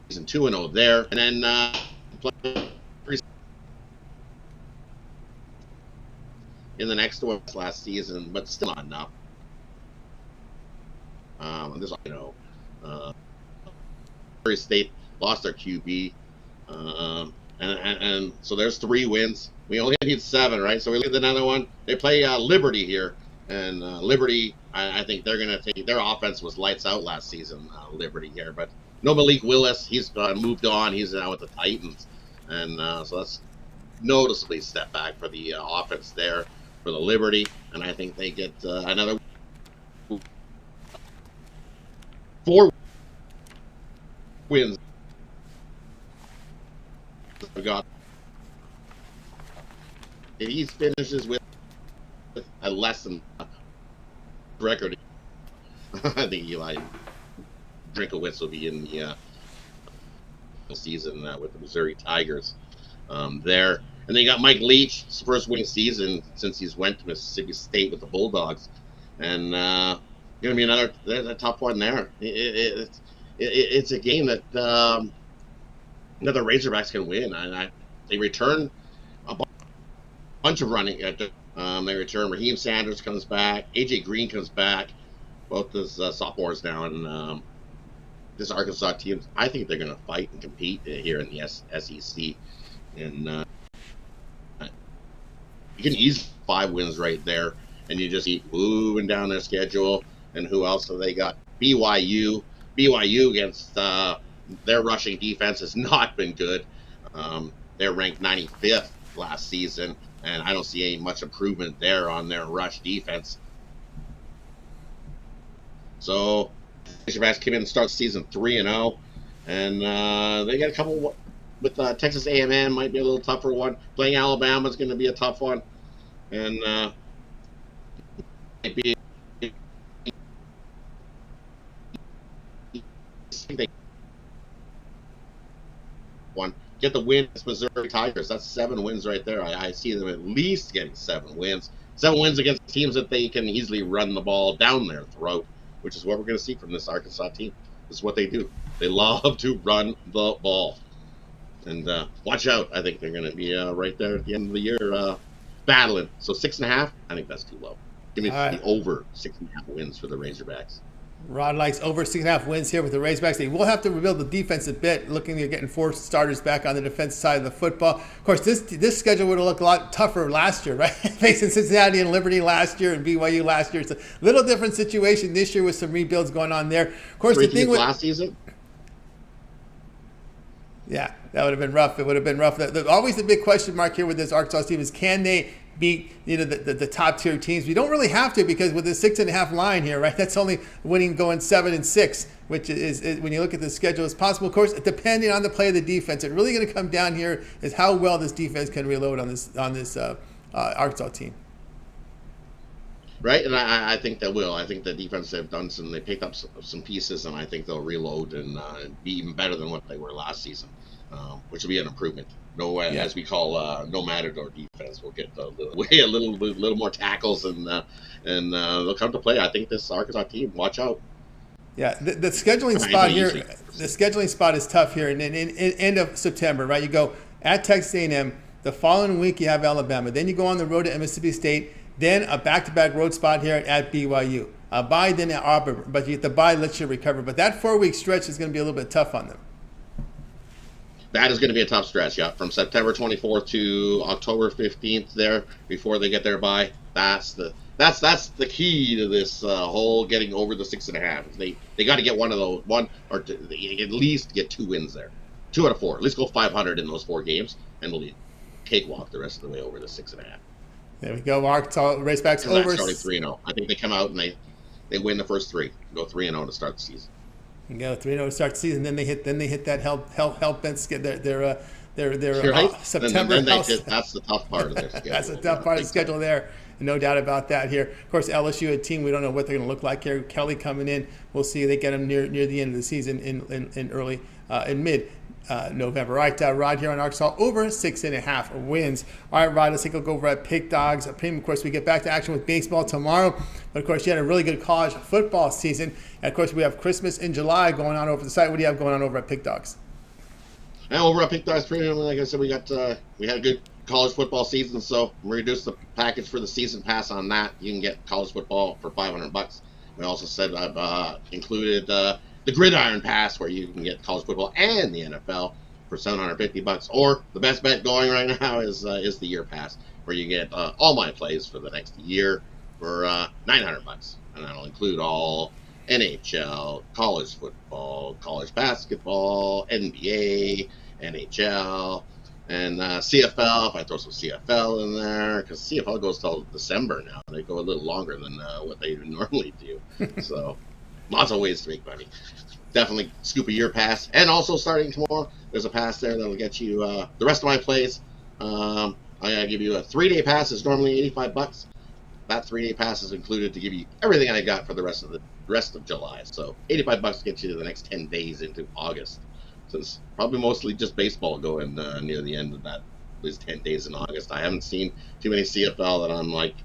2-0 there. And then in the next one last season, but still not enough. State lost their QB, and so there's 3 wins. We only need 7, right? So we look at another one. They play Liberty here, and Liberty, I think they're going to take. Their offense was lights out last season, Liberty here, but no Malik Willis. He's moved on. He's now with the Titans, and so that's noticeably step back for the offense there for the Liberty, and I think they get another 4 wins. Got if he finishes with a less than record, I think Eli Drinkowitz will be in the season with the Missouri Tigers there. And then you got Mike Leach, his first winning season since he's went to Mississippi State with the Bulldogs. And going to be another tough one there. It's a game that that the Razorbacks can win. They return a bunch of running. They return. Raheem Sanders comes back. AJ Green comes back. Both as sophomores now, and this Arkansas team, I think they're going to fight and compete here in the SEC. And you can easily 5 wins right there, and you just keep moving down their schedule. And who else have they got? BYU. BYU against their rushing defense has not been good. They're ranked 95th last season, and I don't see any much improvement there on their rush defense. So, Razorbacks came in and start season 3-0, and they got a couple with Texas A&M might be a little tougher one. Playing Alabama is going to be a tough one, and might be one. Get the win against Missouri Tigers. That's 7 wins right there. I see them at least getting 7 wins. 7 wins against teams that they can easily run the ball down their throat, which is what we're going to see from this Arkansas team. This is what they do. They love to run the ball. And watch out. I think they're going to be right there at the end of the year battling. So 6.5, I think that's too low. Give me the over 6.5 wins for the Razorbacks. Rod likes over 6.5 wins here with the Razorbacks. They will have to rebuild the defense a bit, looking at getting 4 starters back on the defense side of the football. Of course, this schedule would have looked a lot tougher last year, right? Facing Cincinnati and Liberty last year and BYU last year. It's a little different situation this year with some rebuilds going on there. Of course, the thing with last season. Yeah, that would have been rough. It would have been rough. Always the big question mark here with this Arkansas team is, can they beat the top tier teams? We don't really have to, because with the 6.5 line here, right? That's only winning going 7-6, which is when you look at the schedule, is possible. Of course, depending on the play of the defense, it's really going to come down here is how well this defense can reload on this Arkansas team. Right, and I think they will. I think the defense have done they picked up some pieces, and I think they'll reload and be even better than what they were last season, which will be an improvement. As we call no matador defense, we'll get a little more tackles, and they'll come to play. I think this Arkansas team, watch out. Yeah, the scheduling spot here, the scheduling spot is tough here, and in end of September, right? You go at Texas A&M. The following week you have Alabama. Then you go on the road to Mississippi State. Then a back-to-back road spot here at BYU. A bye then at Auburn, but you get the bye, lets you recover. But that 4-week stretch is going to be a little bit tough on them. That is going to be a tough stretch, yeah. From September 24th to October 15th there, before they get their bye. That's the key to this whole getting over the 6.5. They got to get one or two, at least get 2 wins there. 2 out of 4. At least go 500 in those 4 games, and they'll cakewalk the rest of the way over the 6.5. There we go. Arkansas Razorbacks over. Starting 3-0. I think they come out and they win the first 3. Go 3-0 to start the season. You go 3-0 to start the season. Then they hit that help bent their right. September. That's the tough part of their schedule. That's the tough part of the schedule there. No doubt about that here. Of course, LSU, a team we don't know what they're going to look like here. Kelly coming in. We'll see. They get him near the end of the season in early in mid. November. All right, Rod here on Arkansas over 6.5 wins. All right, Rod, let's take a look over at Pick Dogs. Of course, we get back to action with baseball tomorrow. But, of course, you had a really good college football season. And, of course, we have Christmas in July going on over the site. What do you have going on over at Pick Dogs? And over at Pick Dogs Premium, like I said, we had a good college football season, so we reduced the package for the season pass on that. You can get college football for $500. We also said I've included the Gridiron Pass, where you can get college football and the NFL for $750, or the best bet going right now is the Year Pass, where you get all my plays for the next year for $900, and that'll include all NHL, college football, college basketball, NBA, NHL, and CFL. If I throw some CFL in there, because CFL goes till December now, they go a little longer than what they normally do. So lots of ways to make money. Definitely scoop a Year Pass. And also starting tomorrow, there's a pass there that'll get you the rest of my plays. I'm going to give you a 3-day pass. It's normally $85. That 3-day pass is included to give you everything I got for the rest of July. So $85 gets you to the next 10 days into August. So it's probably mostly just baseball going near the end of those 10 days in August. I haven't seen too many CFL that I'm like,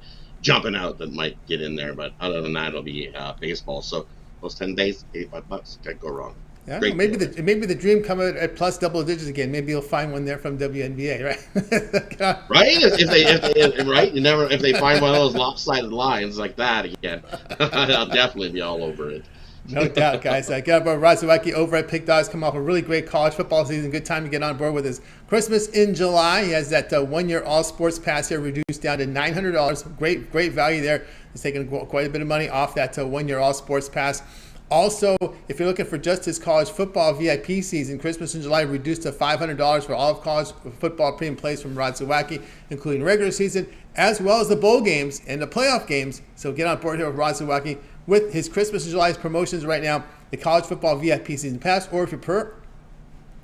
jumping out that might get in there. But other than that, it'll be baseball. So those 10 days, $85 can't go wrong. Yeah, maybe the dream come out at plus double digits again. Maybe you'll find one there from WNBA, right? Right? If they find one of those lopsided lines like that again, I'll definitely be all over it. No doubt, guys. Get up Razorbacks over at Pick Dogs. Come off a really great college football season. Good time to get on board with his Christmas in July. He has that 1 year all sports pass here reduced down to $900. Great value there. He's taking quite a bit of money off that 1 year all sports pass. Also, if you're looking for just his college football VIP season, Christmas in July reduced to $500 for all of college football premium plays from Zawacky, including regular season, as well as the bowl games and the playoff games. So get on board here with Zawacky with his Christmas in July promotions right now, the college football VIP season pass, or if you prefer,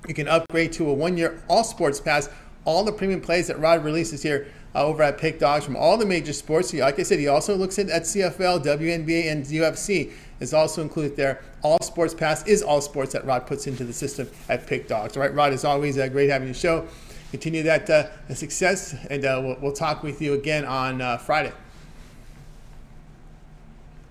you can upgrade to a 1 year all sports pass. All the premium plays that Rod releases here over at Pick Dogs from all the major sports. Like I said, he also looks at CFL, WNBA, and UFC is also included there. All sports pass is all sports that Rod puts into the system at Pick Dogs. All right, Rod, as always, great having you show. Continue that success, and we'll talk with you again on Friday.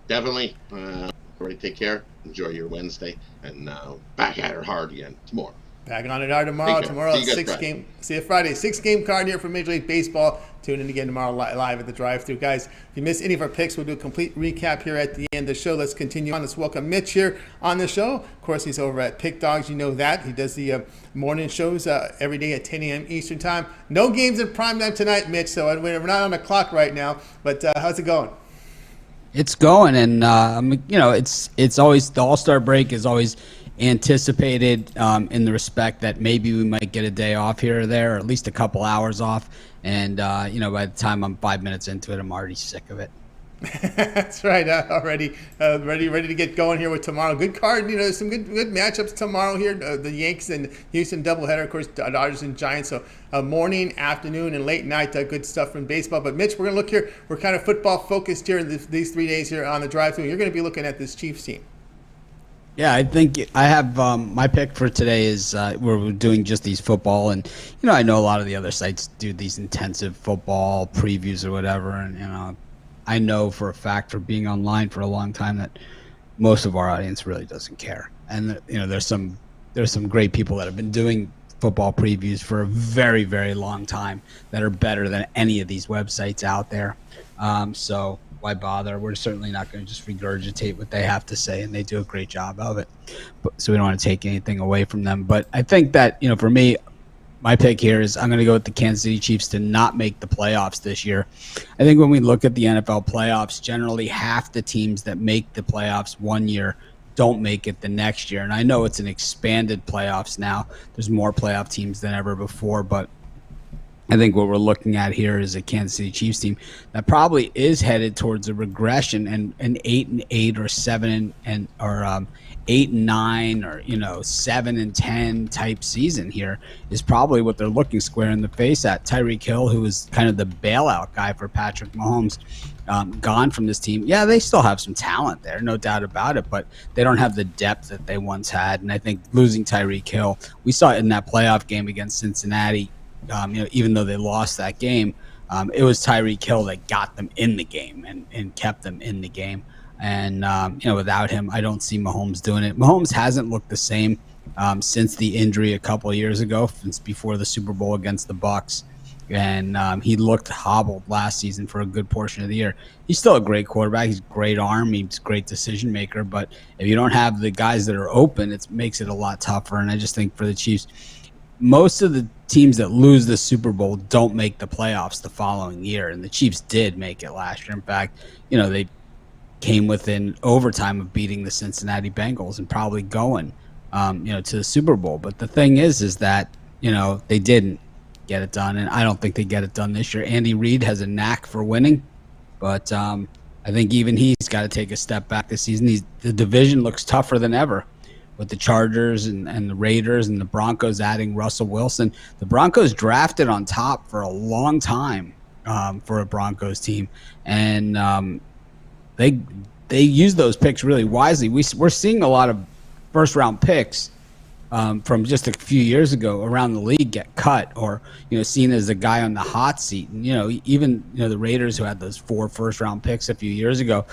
Definitely. Everybody take care. Enjoy your Wednesday, and back at her hard again tomorrow. Back on it tomorrow. Tomorrow, see you Friday. 6-game card here for Major League Baseball. Tune in again tomorrow live at the drive-thru. Guys, if you missed any of our picks, we'll do a complete recap here at the end of the show. Let's continue on. Let's welcome Mitch here on the show. Of course, he's over at Pick Dogs. You know that. He does the morning shows every day at 10 a.m. Eastern Time. No games in prime time tonight, Mitch, so we're not on the clock right now. But how's it going? It's going, and it's always the All-Star break is always anticipated in the respect that maybe we might get a day off here or there, or at least a couple hours off. And by the time I'm 5 minutes into it, I'm already sick of it. That's right. Already ready to get going here with tomorrow. Good card. Some good matchups tomorrow here. The Yankees and Houston doubleheader. Of course, Dodgers and Giants. So morning, afternoon, and late night. Good stuff from baseball. But Mitch, we're gonna look here. We're kind of football focused here in these 3 days here on the drive-thru. You're gonna be looking at this Chiefs team. Yeah, I think I have my pick for today is we're doing just these football, and I know a lot of the other sites do these intensive football previews or whatever, and I know for a fact from being online for a long time that most of our audience really doesn't care, and there's some great people that have been doing football previews for a very, very long time that are better than any of these websites out there. So why bother? We're certainly not going to just regurgitate what they have to say, and they do a great job of it. So we don't want to take anything away from them. But I think that, for me, my pick here is I'm going to go with the Kansas City Chiefs to not make the playoffs this year. I think when we look at the NFL playoffs, generally half the teams that make the playoffs 1 year don't make it the next year. And I know it's an expanded playoffs now. There's more playoff teams than ever before, but I think what we're looking at here is a Kansas City Chiefs team that probably is headed towards a regression, and an 8-8 or 7 or 8-9 or 7-10 type season here is probably what they're looking square in the face at. Tyreek Hill, who was kind of the bailout guy for Patrick Mahomes, gone from this team. Yeah, they still have some talent there, no doubt about it, but they don't have the depth that they once had. And I think losing Tyreek Hill, we saw it in that playoff game against Cincinnati. Even though they lost that game, it was Tyreek Hill that got them in the game and kept them in the game. And, without him, I don't see Mahomes doing it. Mahomes hasn't looked the same since the injury a couple of years ago, since before the Super Bowl against the Bucs. And he looked hobbled last season for a good portion of the year. He's still a great quarterback. He's a great arm. He's a great decision maker. But if you don't have the guys that are open, it makes it a lot tougher. And I just think for the Chiefs, most of the teams that lose the Super Bowl don't make the playoffs the following year, and the Chiefs did make it last year. In fact, they came within overtime of beating the Cincinnati Bengals and probably going, to the Super Bowl. But the thing is that they didn't get it done, and I don't think they get it done this year. Andy Reid has a knack for winning, but I think even he's got to take a step back this season. The division looks tougher than ever, with the Chargers and the Raiders and the Broncos adding Russell Wilson. The Broncos drafted on top for a long time for a Broncos team, and they use those picks really wisely. We're seeing a lot of first-round picks from just a few years ago around the league get cut or, seen as a guy on the hot seat. And, even, the Raiders who had those 4 first-round picks a few years ago,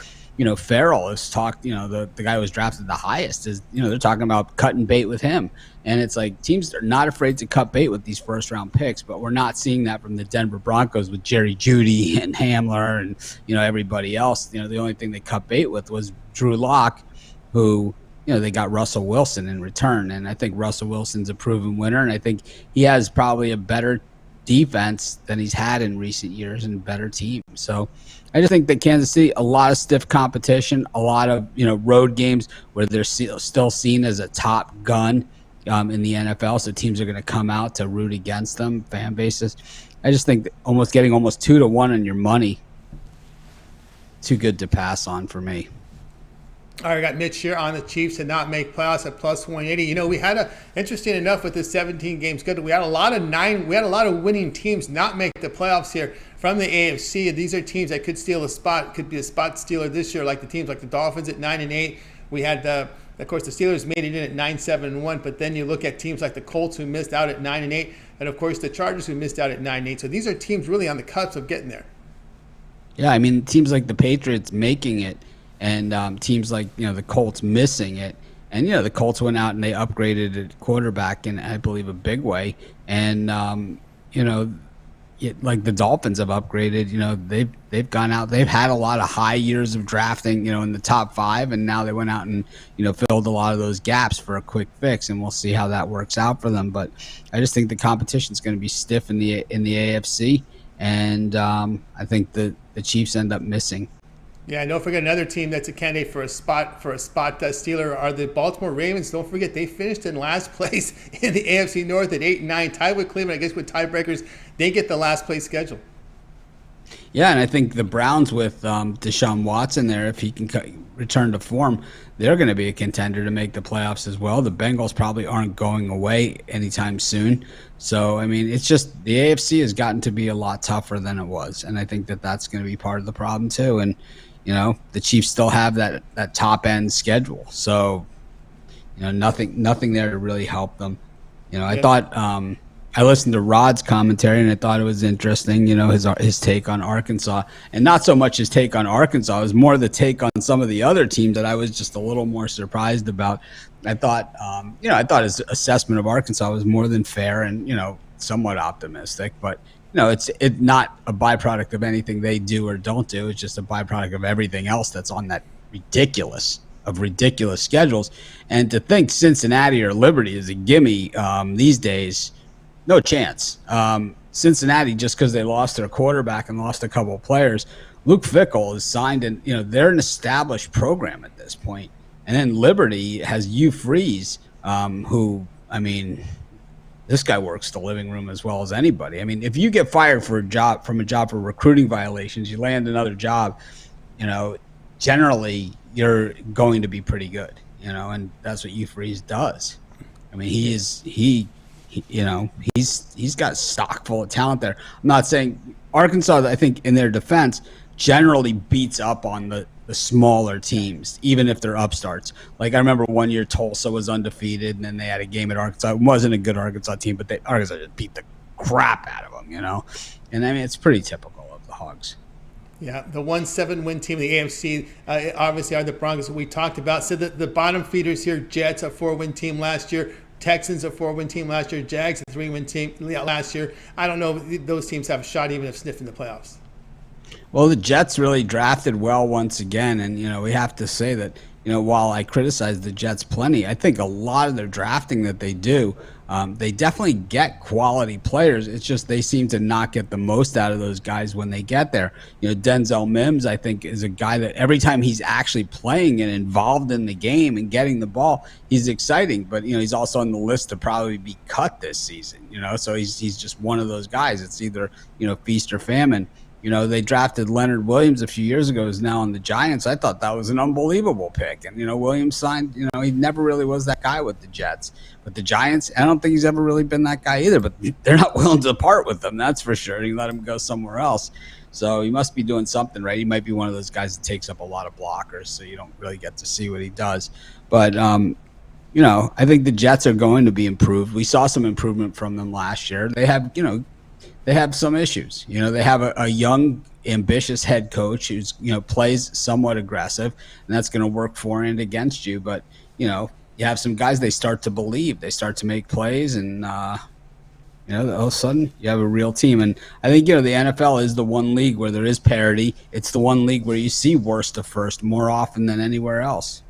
Farrell has talked, the guy who was drafted the highest is, they're talking about cutting bait with him. And it's like teams are not afraid to cut bait with these first-round picks, but we're not seeing that from the Denver Broncos with Jerry Jeudy and Hamler and, everybody else. The only thing they cut bait with was Drew Lock, who, they got Russell Wilson in return. And I think Russell Wilson's a proven winner, and I think he has probably a better defense than he's had in recent years and a better team. So I just think that Kansas City, a lot of stiff competition, a lot of, road games where they're still seen as a top gun in the NFL. So teams are going to come out to root against them, fan bases. I just think that getting almost 2-1 on your money, too good to pass on for me. All right, I got Mitch here on the Chiefs to not make playoffs at plus 180. We had interesting enough with this 17-game schedule. We had a lot of winning teams not make the playoffs here from the AFC. These are teams that could steal a spot, could be a spot stealer this year, like the teams like the Dolphins at 9-8. We had of course, the Steelers made it in at 9-7-1, but then you look at teams like the Colts who missed out at 9-8, and of course the Chargers who missed out at 9-8. So these are teams really on the cusp of getting there. Yeah, I mean, teams like the Patriots making it, and teams like the Colts missing it, and the Colts went out and they upgraded at quarterback in, I believe, a big way, and like the Dolphins have upgraded. They've gone out, they've had a lot of high years of drafting, in the top 5, and now they went out and filled a lot of those gaps for a quick fix, and we'll see how that works out for them. But I just think the competition is going to be stiff in the AFC, and I think the Chiefs end up missing. Yeah, don't forget another team that's a candidate for a spot stealer are the Baltimore Ravens. Don't forget they finished in last place in the AFC North at 8-9, tied with Cleveland. I guess with tiebreakers, they get the last place schedule. Yeah, and I think the Browns with Deshaun Watson there, if he can return to form, they're going to be a contender to make the playoffs as well. The Bengals probably aren't going away anytime soon. So, I mean, it's just the AFC has gotten to be a lot tougher than it was, and I think that that's going to be part of the problem too. And the Chiefs still have that top end schedule, so nothing there to really help them. I thought I listened to Rod's commentary and I thought it was interesting. His take on Arkansas, and not so much his take on Arkansas, it was more the take on some of the other teams that I was just a little more surprised about. I thought his assessment of Arkansas was more than fair and somewhat optimistic, but. It's not a byproduct of anything they do or don't do. It's just a byproduct of everything else that's on that ridiculous schedules. And to think Cincinnati or Liberty is a gimme these days, no chance. Cincinnati, just because they lost their quarterback and lost a couple of players, Luke Fickell is signed, and they're an established program at this point. And then Liberty has Hugh Freeze, who, I mean, this guy works the living room as well as anybody. I mean, if you get fired from a job for recruiting violations, you land another job, generally you're going to be pretty good, and that's what Hugh Freeze does. I mean, he's got stock full of talent there. I'm not saying Arkansas, I think in their defense, generally beats up on the smaller teams, even if they're upstarts. Like I remember one year Tulsa was undefeated, and then they had a game at Arkansas. It wasn't a good Arkansas team, but Arkansas just beat the crap out of them, And I mean, it's pretty typical of the Hogs. Yeah, the 1-7 win team in the AFC obviously are the Broncos that we talked about. So the bottom feeders here, Jets, a 4-win team last year. Texans, a 4-win team last year. Jags, a 3-win team last year. I don't know if those teams have a shot even of sniffing the playoffs. Well, the Jets really drafted well once again, and we have to say that while I criticize the Jets plenty, I think a lot of their drafting that they do, they definitely get quality players. It's just they seem to not get the most out of those guys when they get there. Denzel Mims, I think, is a guy that every time he's actually playing and involved in the game and getting the ball, he's exciting. But he's also on the list to probably be cut this season. So he's just one of those guys. It's either feast or famine. They drafted Leonard Williams a few years ago, who's now on the Giants. I thought that was an unbelievable pick. And, Williams signed, he never really was that guy with the Jets. But the Giants, I don't think he's ever really been that guy either. But they're not willing to part with him, that's for sure. You let him go somewhere else. So he must be doing something right. He might be one of those guys that takes up a lot of blockers, so you don't really get to see what he does. But, I think the Jets are going to be improved. We saw some improvement from them last year. They have, they have some issues. They have a young, ambitious head coach who's, plays somewhat aggressive, and that's going to work for and against you. But, you have some guys, they start to believe, they start to make plays, and, all of a sudden you have a real team. And I think, the NFL is the one league where there is parity. It's the one league where you see worst to first more often than anywhere else.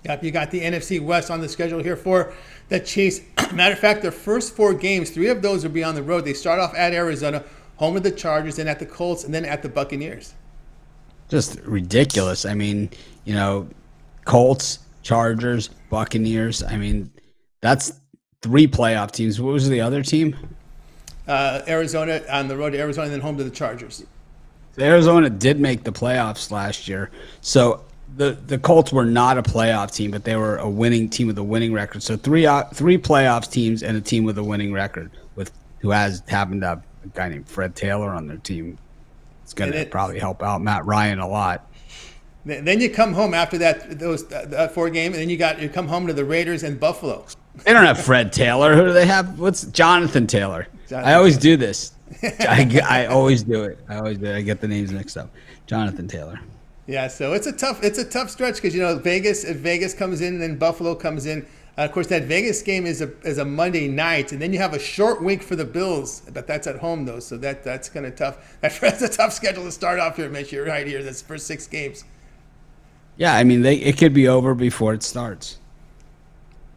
Yep, you got the NFC West on the schedule here for the Chiefs. Matter of fact, their first 4 games, 3 of those will be on the road. They start off at Arizona, home of the Chargers, then at the Colts, and then at the Buccaneers. Just ridiculous. I mean, Colts, Chargers, Buccaneers. I mean, that's 3 playoff teams. What was the other team? Arizona, on the road to Arizona, and then home to the Chargers. Arizona did make the playoffs last year. So the Colts were not a playoff team, but they were a winning team with a winning record. So 3 playoff teams and a team with a winning record who happened to have a guy named Fred Taylor on their team. It's going to probably help out Matt Ryan a lot. Then you come home after those 4 games, and then you come home to the Raiders and Buffalo. They don't have Fred Taylor. Who do they have? What's Jonathan Taylor? I always do this. I always do it. I get the names mixed up. Jonathan Taylor. Yeah, so it's a tough stretch because Vegas comes in and then Buffalo comes in. Of course, that Vegas game is a Monday night, and then you have a short week for the Bills, but that's at home though, so that's kind of tough. That's a tough schedule to start off here, Mitch. You're right here. That's the first 6 games. Yeah, I mean it could be over before it starts.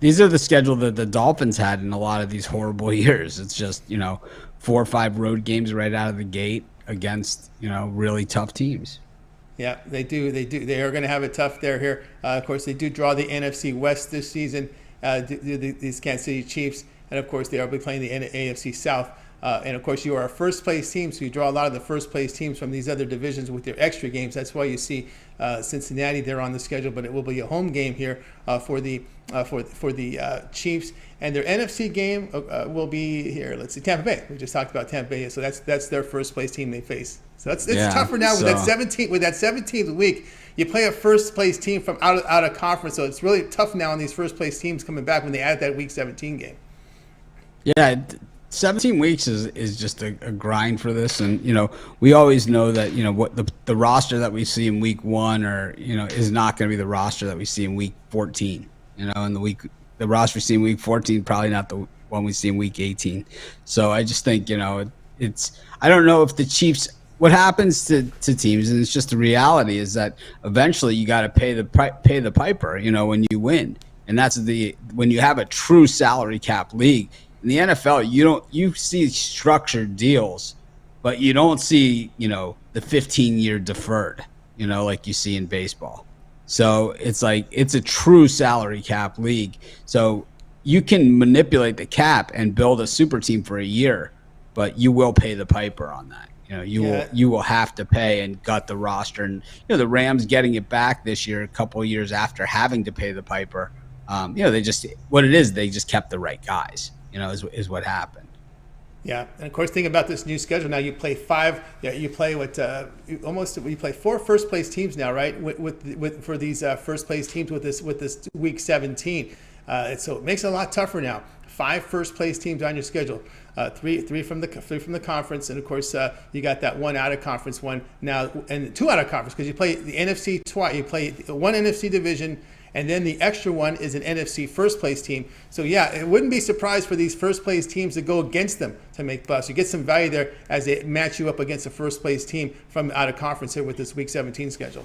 These are the schedule that the Dolphins had in a lot of these horrible years. It's just 4 or 5 road games right out of the gate against really tough teams. Yeah, they do. They are going to have it tough there here. Of course, they do draw the NFC West this season, these Kansas City Chiefs. And, of course, they are playing the AFC South. And, of course, you are a first-place team, so you draw a lot of the first-place teams from these other divisions with their extra games. That's why you see Cincinnati there on the schedule, but it will be a home game here for the Chiefs. And their NFC game will be here. Let's see, Tampa Bay. We just talked about Tampa Bay, so that's their first-place team they face. So it's tougher now with that 17th week. You play a first place team from out of conference, so it's really tough now on these first place teams coming back when they add that week 17 game. Yeah, 17 weeks is just a grind for this, and we always know that what the roster that we see in week 1 is not going to be the roster that we see in week 14. And the roster we see in week 14 probably not the one we see in week 18. So I just think it's I don't know if the Chiefs. What happens to teams, and it's just the reality, is that eventually you got to pay the piper, when you win, and that's when you have a true salary cap league. In the NFL, you see structured deals, but you don't see the 15-year deferred, like you see in baseball. So it's like it's a true salary cap league. So you can manipulate the cap and build a super team for a year, but you will pay the piper on that. You will have to pay and gut the roster. And the Rams getting it back this year, a couple of years after having to pay the piper. They just kept the right guys. Is what happened. Yeah, and of course, think about this new schedule. Now you play 5. Yeah, you play you play 4 first place teams now, right? For these first place teams with this week 17. So it makes it a lot tougher now. 5 first place teams on your schedule. Three from the conference, and of course you got that 1 out of conference one now, and 2 out of conference because you play the NFC twice. You play 1 NFC division, and then the extra one is an NFC first place team. So yeah, it wouldn't be surprised for these first place teams to go against them to make busts. You get some value there as they match you up against a first place team from out of conference here with this week 17 schedule.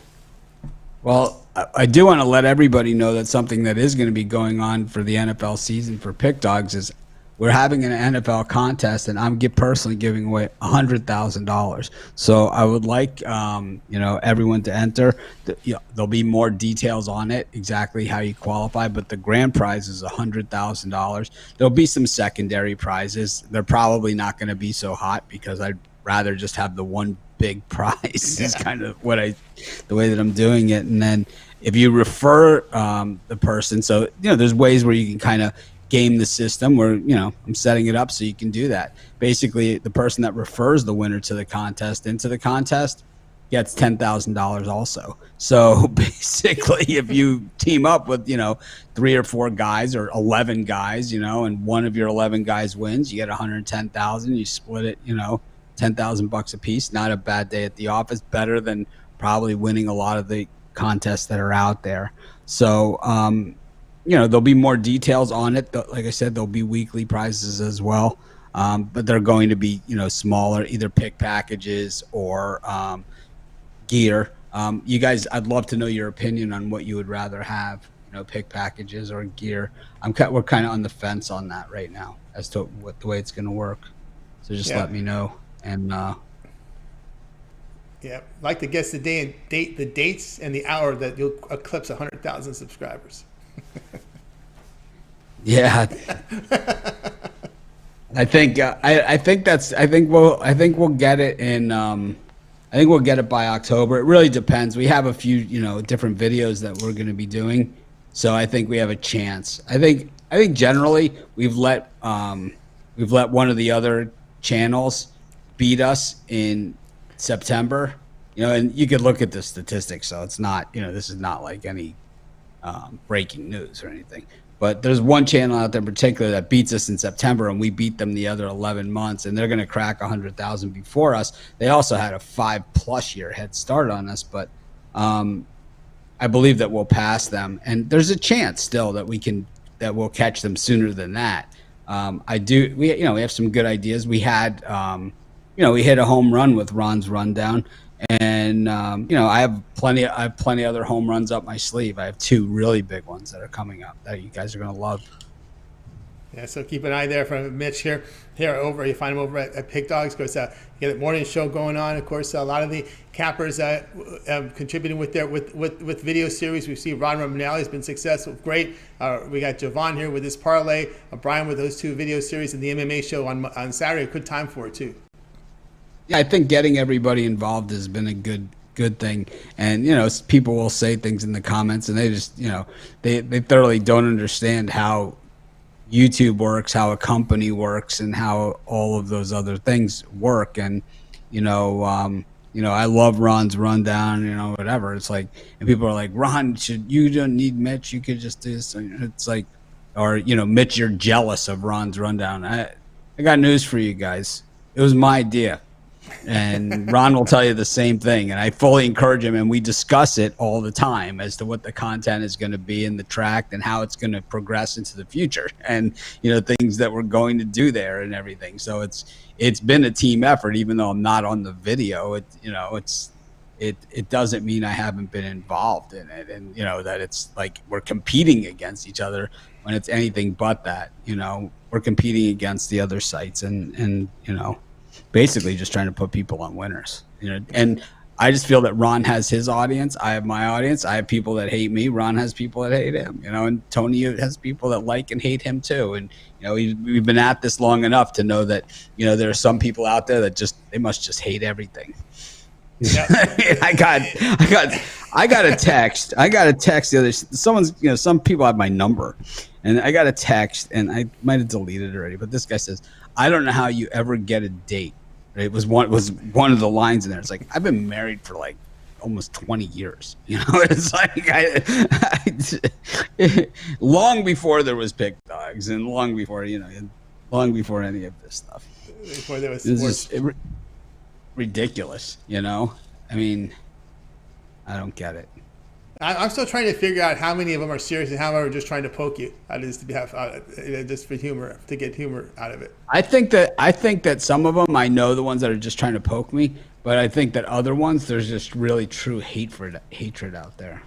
Well, I do want to let everybody know that something that is going to be going on for the NFL season for Pick Dogs is we're having an NFL contest, and I'm personally giving away $100,000. So I would like everyone to enter. There'll be more details on it, exactly how you qualify, but the grand prize is $100,000. There'll be some secondary prizes. They're probably not going to be so hot because I'd rather just have the one big prize. Is kind of the way that I'm doing it. And then if you refer the person, so there's ways where you can kind of game the system where I'm setting it up so you can do that. Basically, the person that refers the winner to the contest into the contest, gets $10,000 also. So basically, if you team up with 3 or 4 guys or 11 guys, and one of your 11 guys wins, you get 110,000. You split it, $10,000 a piece. Not a bad day at the office. Better than probably winning a lot of the contests that are out there. So there'll be more details on it. Like I said, there'll be weekly prizes as well. But they're going to be, smaller, either pick packages or gear. You guys, I'd love to know your opinion on what you would rather have, pick packages or gear. We're kind of on the fence on that right now as to what the way it's going to work. So just let me know. And yeah, I'd like to guess the dates and the hour that you'll eclipse 100,000 subscribers. Yeah. I think we'll get it in. I think we'll get it by October. It really depends. We have a few, different videos that we're going to be doing, so I think we have a chance. I think generally we've let one of the other channels beat us in September. And you could look at the statistics, so it's not, this is not like any breaking news or anything. But there's one channel out there in particular that beats us in September, and we beat them the other 11 months, and they're going to crack 100,000 before us. They also had a 5+ year head start on us, but I believe that we'll pass them, and there's a chance still that we'll catch them sooner than that. We have some good ideas. We had we hit a home run with Ron's rundown. And I have plenty other home runs up my sleeve. I have 2 really big ones that are coming up that you guys are going to love. Yeah, so keep an eye there from Mitch here over. You find him over at Pick Dogs. Of course, you get a morning show going on. Of course, a lot of the cappers contributing with video series. We see Ron Romanelli has been successful, great. We got Javon here with his parlay. Brian with those 2 video series, and the MMA show on Saturday. A good time for it too. Yeah, I think getting everybody involved has been a good thing. And, people will say things in the comments, and they just, they thoroughly don't understand how YouTube works, how a company works, and how all of those other things work. And, I love Ron's rundown, whatever. It's like, and people are like, Ron, you don't need Mitch. You could just do this. It's like, or, Mitch, you're jealous of Ron's rundown. I got news for you guys. It was my idea. And Ron will tell you the same thing, and I fully encourage him, and we discuss it all the time as to what the content is going to be in the track and how it's going to progress into the future, and things that we're going to do there and everything. So it's been a team effort, even though I'm not on the video. It doesn't mean I haven't been involved in it, and that it's like we're competing against each other when it's anything but that. We're competing against the other sites, and basically just trying to put people on winners, and I just feel that Ron has his audience. I have my audience. I have people that hate me. Ron has people that hate him, and Tony has people that like and hate him too. And, we've been at this long enough to know that, there are some people out there that they must just hate everything. Yeah. I got a text. The other, someone's, some people have my number, and I got a text, and I might've deleted it already, but this guy says, I don't know how you ever get a date. It was one of the lines in there. It's like, I've been married for like almost 20 years. It's like long before there was Pick Dogs, and long before any of this stuff. Before there was sports. It's just ridiculous. I mean, I don't get it. I'm still trying to figure out how many of them are serious and how many are just trying to poke you. Just for humor, to get humor out of it. I think that some of them, I know the ones that are just trying to poke me, but I think that other ones, there's just really true hatred out there.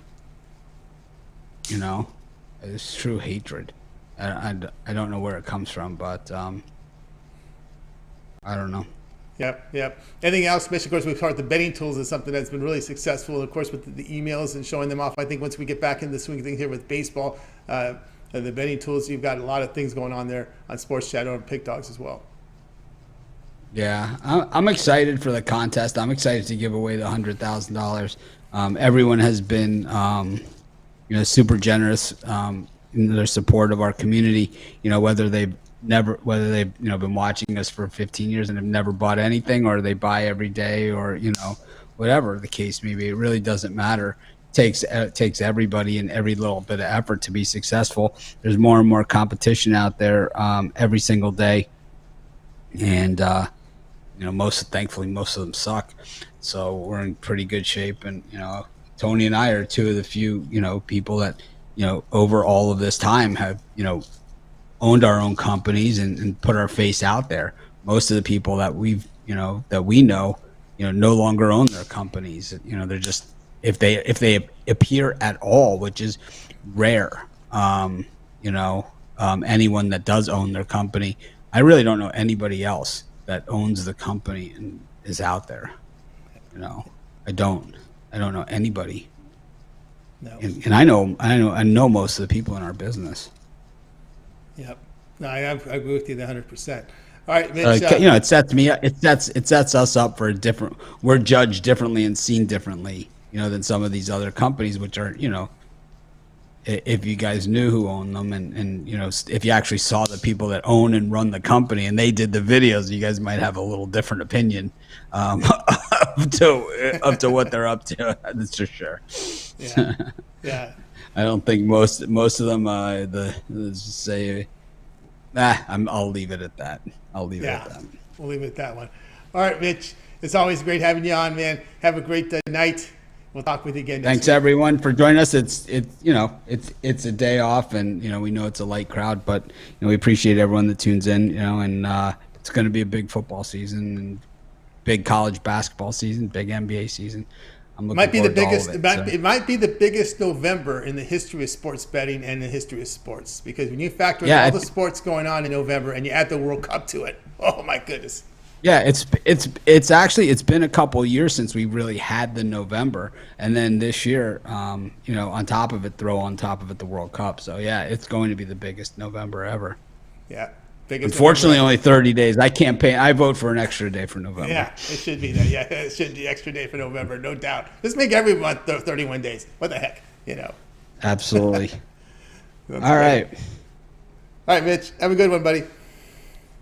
It's true hatred. I don't know where it comes from, but I don't know. Yep. Anything else, Mitch? Of course, we've heard the betting tools is something that's been really successful. Of course, with the emails and showing them off. I think once we get back in the swing thing here with baseball, the betting tools, you've got a lot of things going on there on Sports Chat or Pick Dogs as well. Yeah, I'm excited for the contest. I'm excited to give away the $100,000. Everyone has been, super generous in their support of our community. Whether they've been watching us for 15 years and have never bought anything, or they buy every day, or whatever the case may be. It really doesn't matter. It takes everybody and every little bit of effort to be successful. There's more and more competition out there every single day, and thankfully most of them suck. So we're in pretty good shape, and Tony and I are two of the few people that over all of this time have owned our own companies and put our face out there. Most of the people that we know no longer own their companies. They're just, if they appear at all, which is rare. Anyone that does own their company, I really don't know anybody else that owns the company and is out there. I don't know anybody. No. And I know most of the people in our business. Yep. No, I agree with you 100%. All right, Mitch. It sets us up for we're judged differently and seen differently, than some of these other companies, which are, if you guys knew who owned them and if you actually saw the people that own and run the company and they did the videos, you guys might have a little different opinion up to what they're up to. That's for sure. Yeah. Yeah. I don't think most of them say, I'll leave it at that. We'll leave it at that one. All right, Mitch. It's always great having you on, man. Have a great night. We'll talk with you again. Thanks everyone for joining us. It's a day off, and we know it's a light crowd, but we appreciate everyone that tunes in. And it's going to be a big football season and big college basketball season, big NBA season. I'm looking forward to all of it. It might be the biggest November in the history of sports betting and the history of sports, because when you factor in all the sports going on in November and you add the World Cup to it, oh my goodness. Yeah, it's been a couple of years since we really had the November, and then this year, on top of it the World Cup. So yeah, it's going to be the biggest November ever. Yeah. Unfortunately, only 30 days. I campaign. I vote for an extra day for November. Yeah, it should be that. Yeah, it should be extra day for November, no doubt. Let's make every month 31 days. What the heck, Absolutely. All right, Mitch. Have a good one, buddy.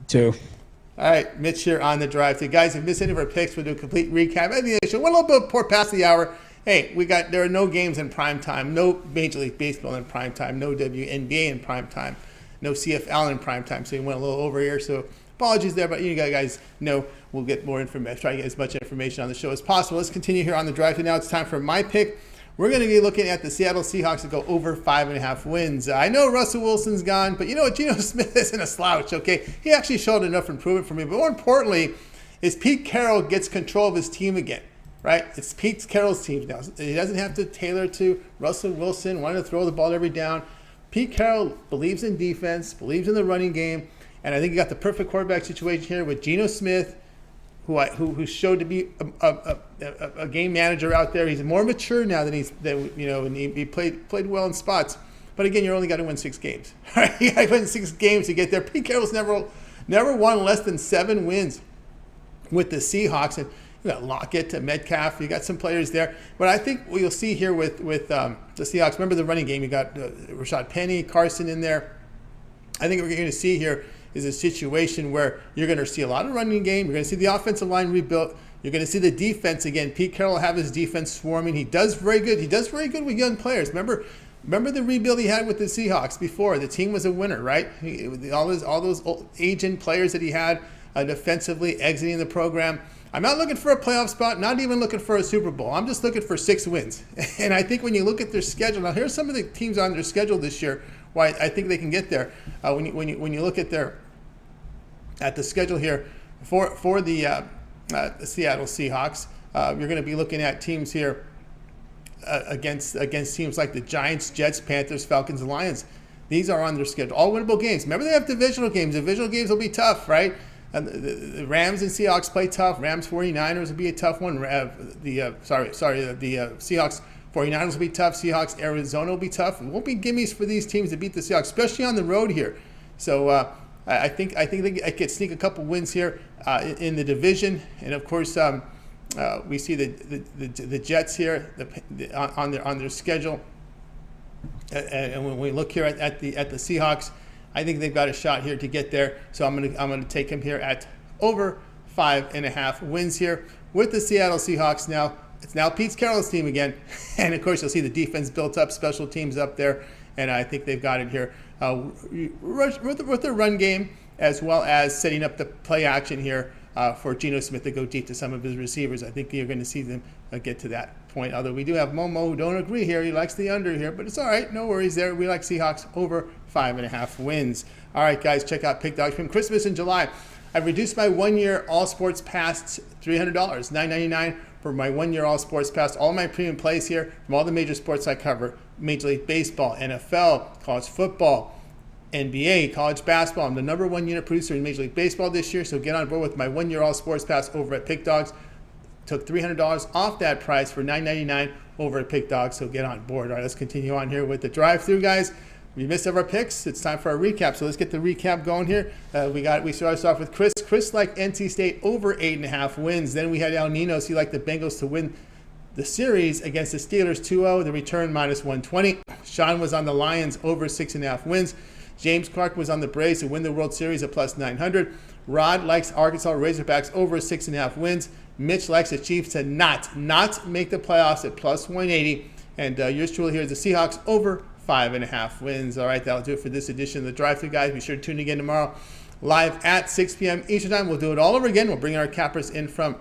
Too. All right, Mitch here on the drive. So, guys, if you missed any of our picks, we'll do a complete recap at the end of the show. One little bit pour past the hour. Hey, there are no games in prime time, no Major League Baseball in prime time, no WNBA in prime time, no CFL in prime time. So we went a little over here. So apologies there, but you guys know we'll get more information. Try to get as much information on the show as possible. Let's continue here on the drive. And now it's time for my pick. We're going to be looking at the Seattle Seahawks to go over 5.5 wins. I know Russell Wilson's gone, but Geno Smith isn't a slouch, okay? He actually showed enough improvement for me. But more importantly is Pete Carroll gets control of his team again, right? It's Pete Carroll's team now. He doesn't have to tailor to Russell Wilson, wanting to throw the ball every down. Pete Carroll believes in defense, believes in the running game, and I think he got the perfect quarterback situation here with Geno Smith, who showed to be a game manager out there. He's more mature now than and he played well in spots. But again, you're only got to win 6 games. Right? You got to win 6 games to get there. Pete Carroll's never won less than 7 wins with the Seahawks, and you got Lockett to Metcalf. You got some players there, but I think what you'll see here with the Seahawks. Remember the running game. You got Rashad Penny, Carson in there. I think what you're going to see here is a situation where you're going to see a lot of running game. You're going to see the offensive line rebuilt. You're going to see the defense again. Pete Carroll will have his defense swarming. He does very good. He does very good with young players. Remember the rebuild he had with the Seahawks before. The team was a winner, right? All those old aging players that he had defensively exiting the program. I'm not looking for a playoff spot, not even looking for a Super Bowl. I'm just looking for 6 wins. And I think when you look at their schedule, now here's some of the teams on their schedule this year why I think they can get there. When you look at the schedule here for the Seattle Seahawks, you're going to be looking at teams here against teams like the Giants, Jets, Panthers, Falcons, and Lions. These are on their schedule. All winnable games. Remember, they have divisional games. Divisional games will be tough, right? The Rams and Seahawks play tough. Rams 49ers will be a tough one. The Seahawks 49ers will be tough. Seahawks Arizona will be tough. It won't be gimmies for these teams to beat the Seahawks, especially on the road here. So I think they could sneak a couple wins here in the division, and of course we see the Jets here on their schedule, and when we look here at the Seahawks, I think they've got a shot here to get there. So I'm gonna take him here at over 5.5 wins here with the Seattle Seahawks now it's now Pete Carroll's team again. And, of course, you'll see the defense built up, special teams up there, and I think they've got it here. With their run game, as well as setting up the play action here for Geno Smith to go deep to some of his receivers. I think you're going to see them get to that point. Although we do have Momo who don't agree here. He likes the under here, but it's all right. No worries there. We like Seahawks over 5.5 wins. All right, guys, check out Pick Dogs from Christmas in July. I've reduced my 1-year All Sports Pass $300, $9.99 for my 1-year All Sports Pass. All my premium plays here from all the major sports I cover: Major League Baseball, NFL, college football, NBA, college basketball. I'm the #1 unit producer in Major League Baseball this year, so get on board with my 1-year All Sports Pass over at Pick Dogs. Took $300 off that price for $9.99 over at Pick Dogs, so get on board. All right, let's continue on here with the drive-through, guys. We missed our picks. It's time for our recap, so let's get the recap going here. We started off with Chris. Chris liked NC State over 8.5 wins. Then we had Ninos. He liked the Bengals to win the series against the Steelers 2-0. The return -120. Sean was on the Lions over 6.5 wins. James Clark was on the Braves to win the World Series at +900. Rod likes Arkansas Razorbacks over 6.5 wins. Mitch likes the Chiefs to not make the playoffs at +180. And yours truly here is the Seahawks over 5.5 wins. All right, that'll do it for this edition of the Drive-Thru, guys. Be sure to tune in again tomorrow, live at 6 p.m. Eastern Time. We'll do it all over again. We'll bring in our cappers in from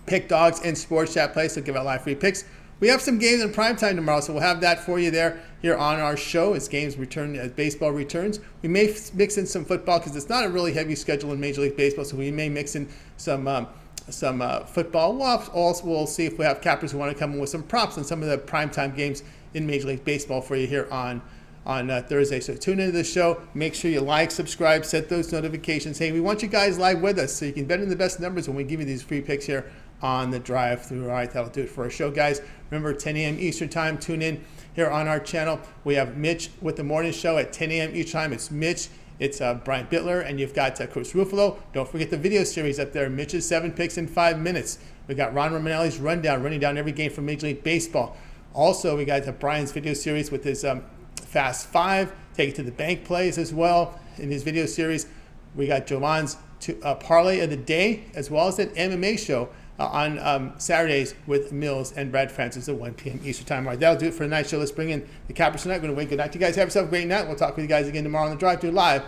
Pick Dogs and Sports Chat Play, so give out live free picks. We have some games in primetime tomorrow, so we'll have that for you here on our show as games return, as baseball returns. We may mix in some football because it's not a really heavy schedule in Major League Baseball, so we may mix in some football. We'll see if we have cappers who want to come in with some props on some of the primetime games in Major League Baseball for you here on Thursday. So tune into the show. Make sure you like, subscribe, set those notifications. Hey, we want you guys live with us so you can bet in the best numbers when we give you these free picks here on the Drive-Thru. All right, that'll do it for our show, guys. Remember, 10 a.m. Eastern Time, tune in here on our channel. We have Mitch with the morning show at 10 a.m. Eastern Time. It's Mitch, it's Brian Bittler, and you've got Chris Ruffolo. Don't forget the video series up there, Mitch's 7 picks in 5 minutes. We got Ron Romanelli's rundown, running down every game from Major League Baseball. Also, we got Brian's video series with his Fast 5, take it to the bank plays as well in his video series. We got Jovan's parlay of the day, as well as an MMA show on Saturdays with Mills and Brad Francis at 1 p.m. Eastern Time. All right, that'll do it for the night show. Let's bring in the cappers tonight. We're going to wait. Good night to you guys. Have yourself a great night. We'll talk with you guys again tomorrow on the Drive-Thru live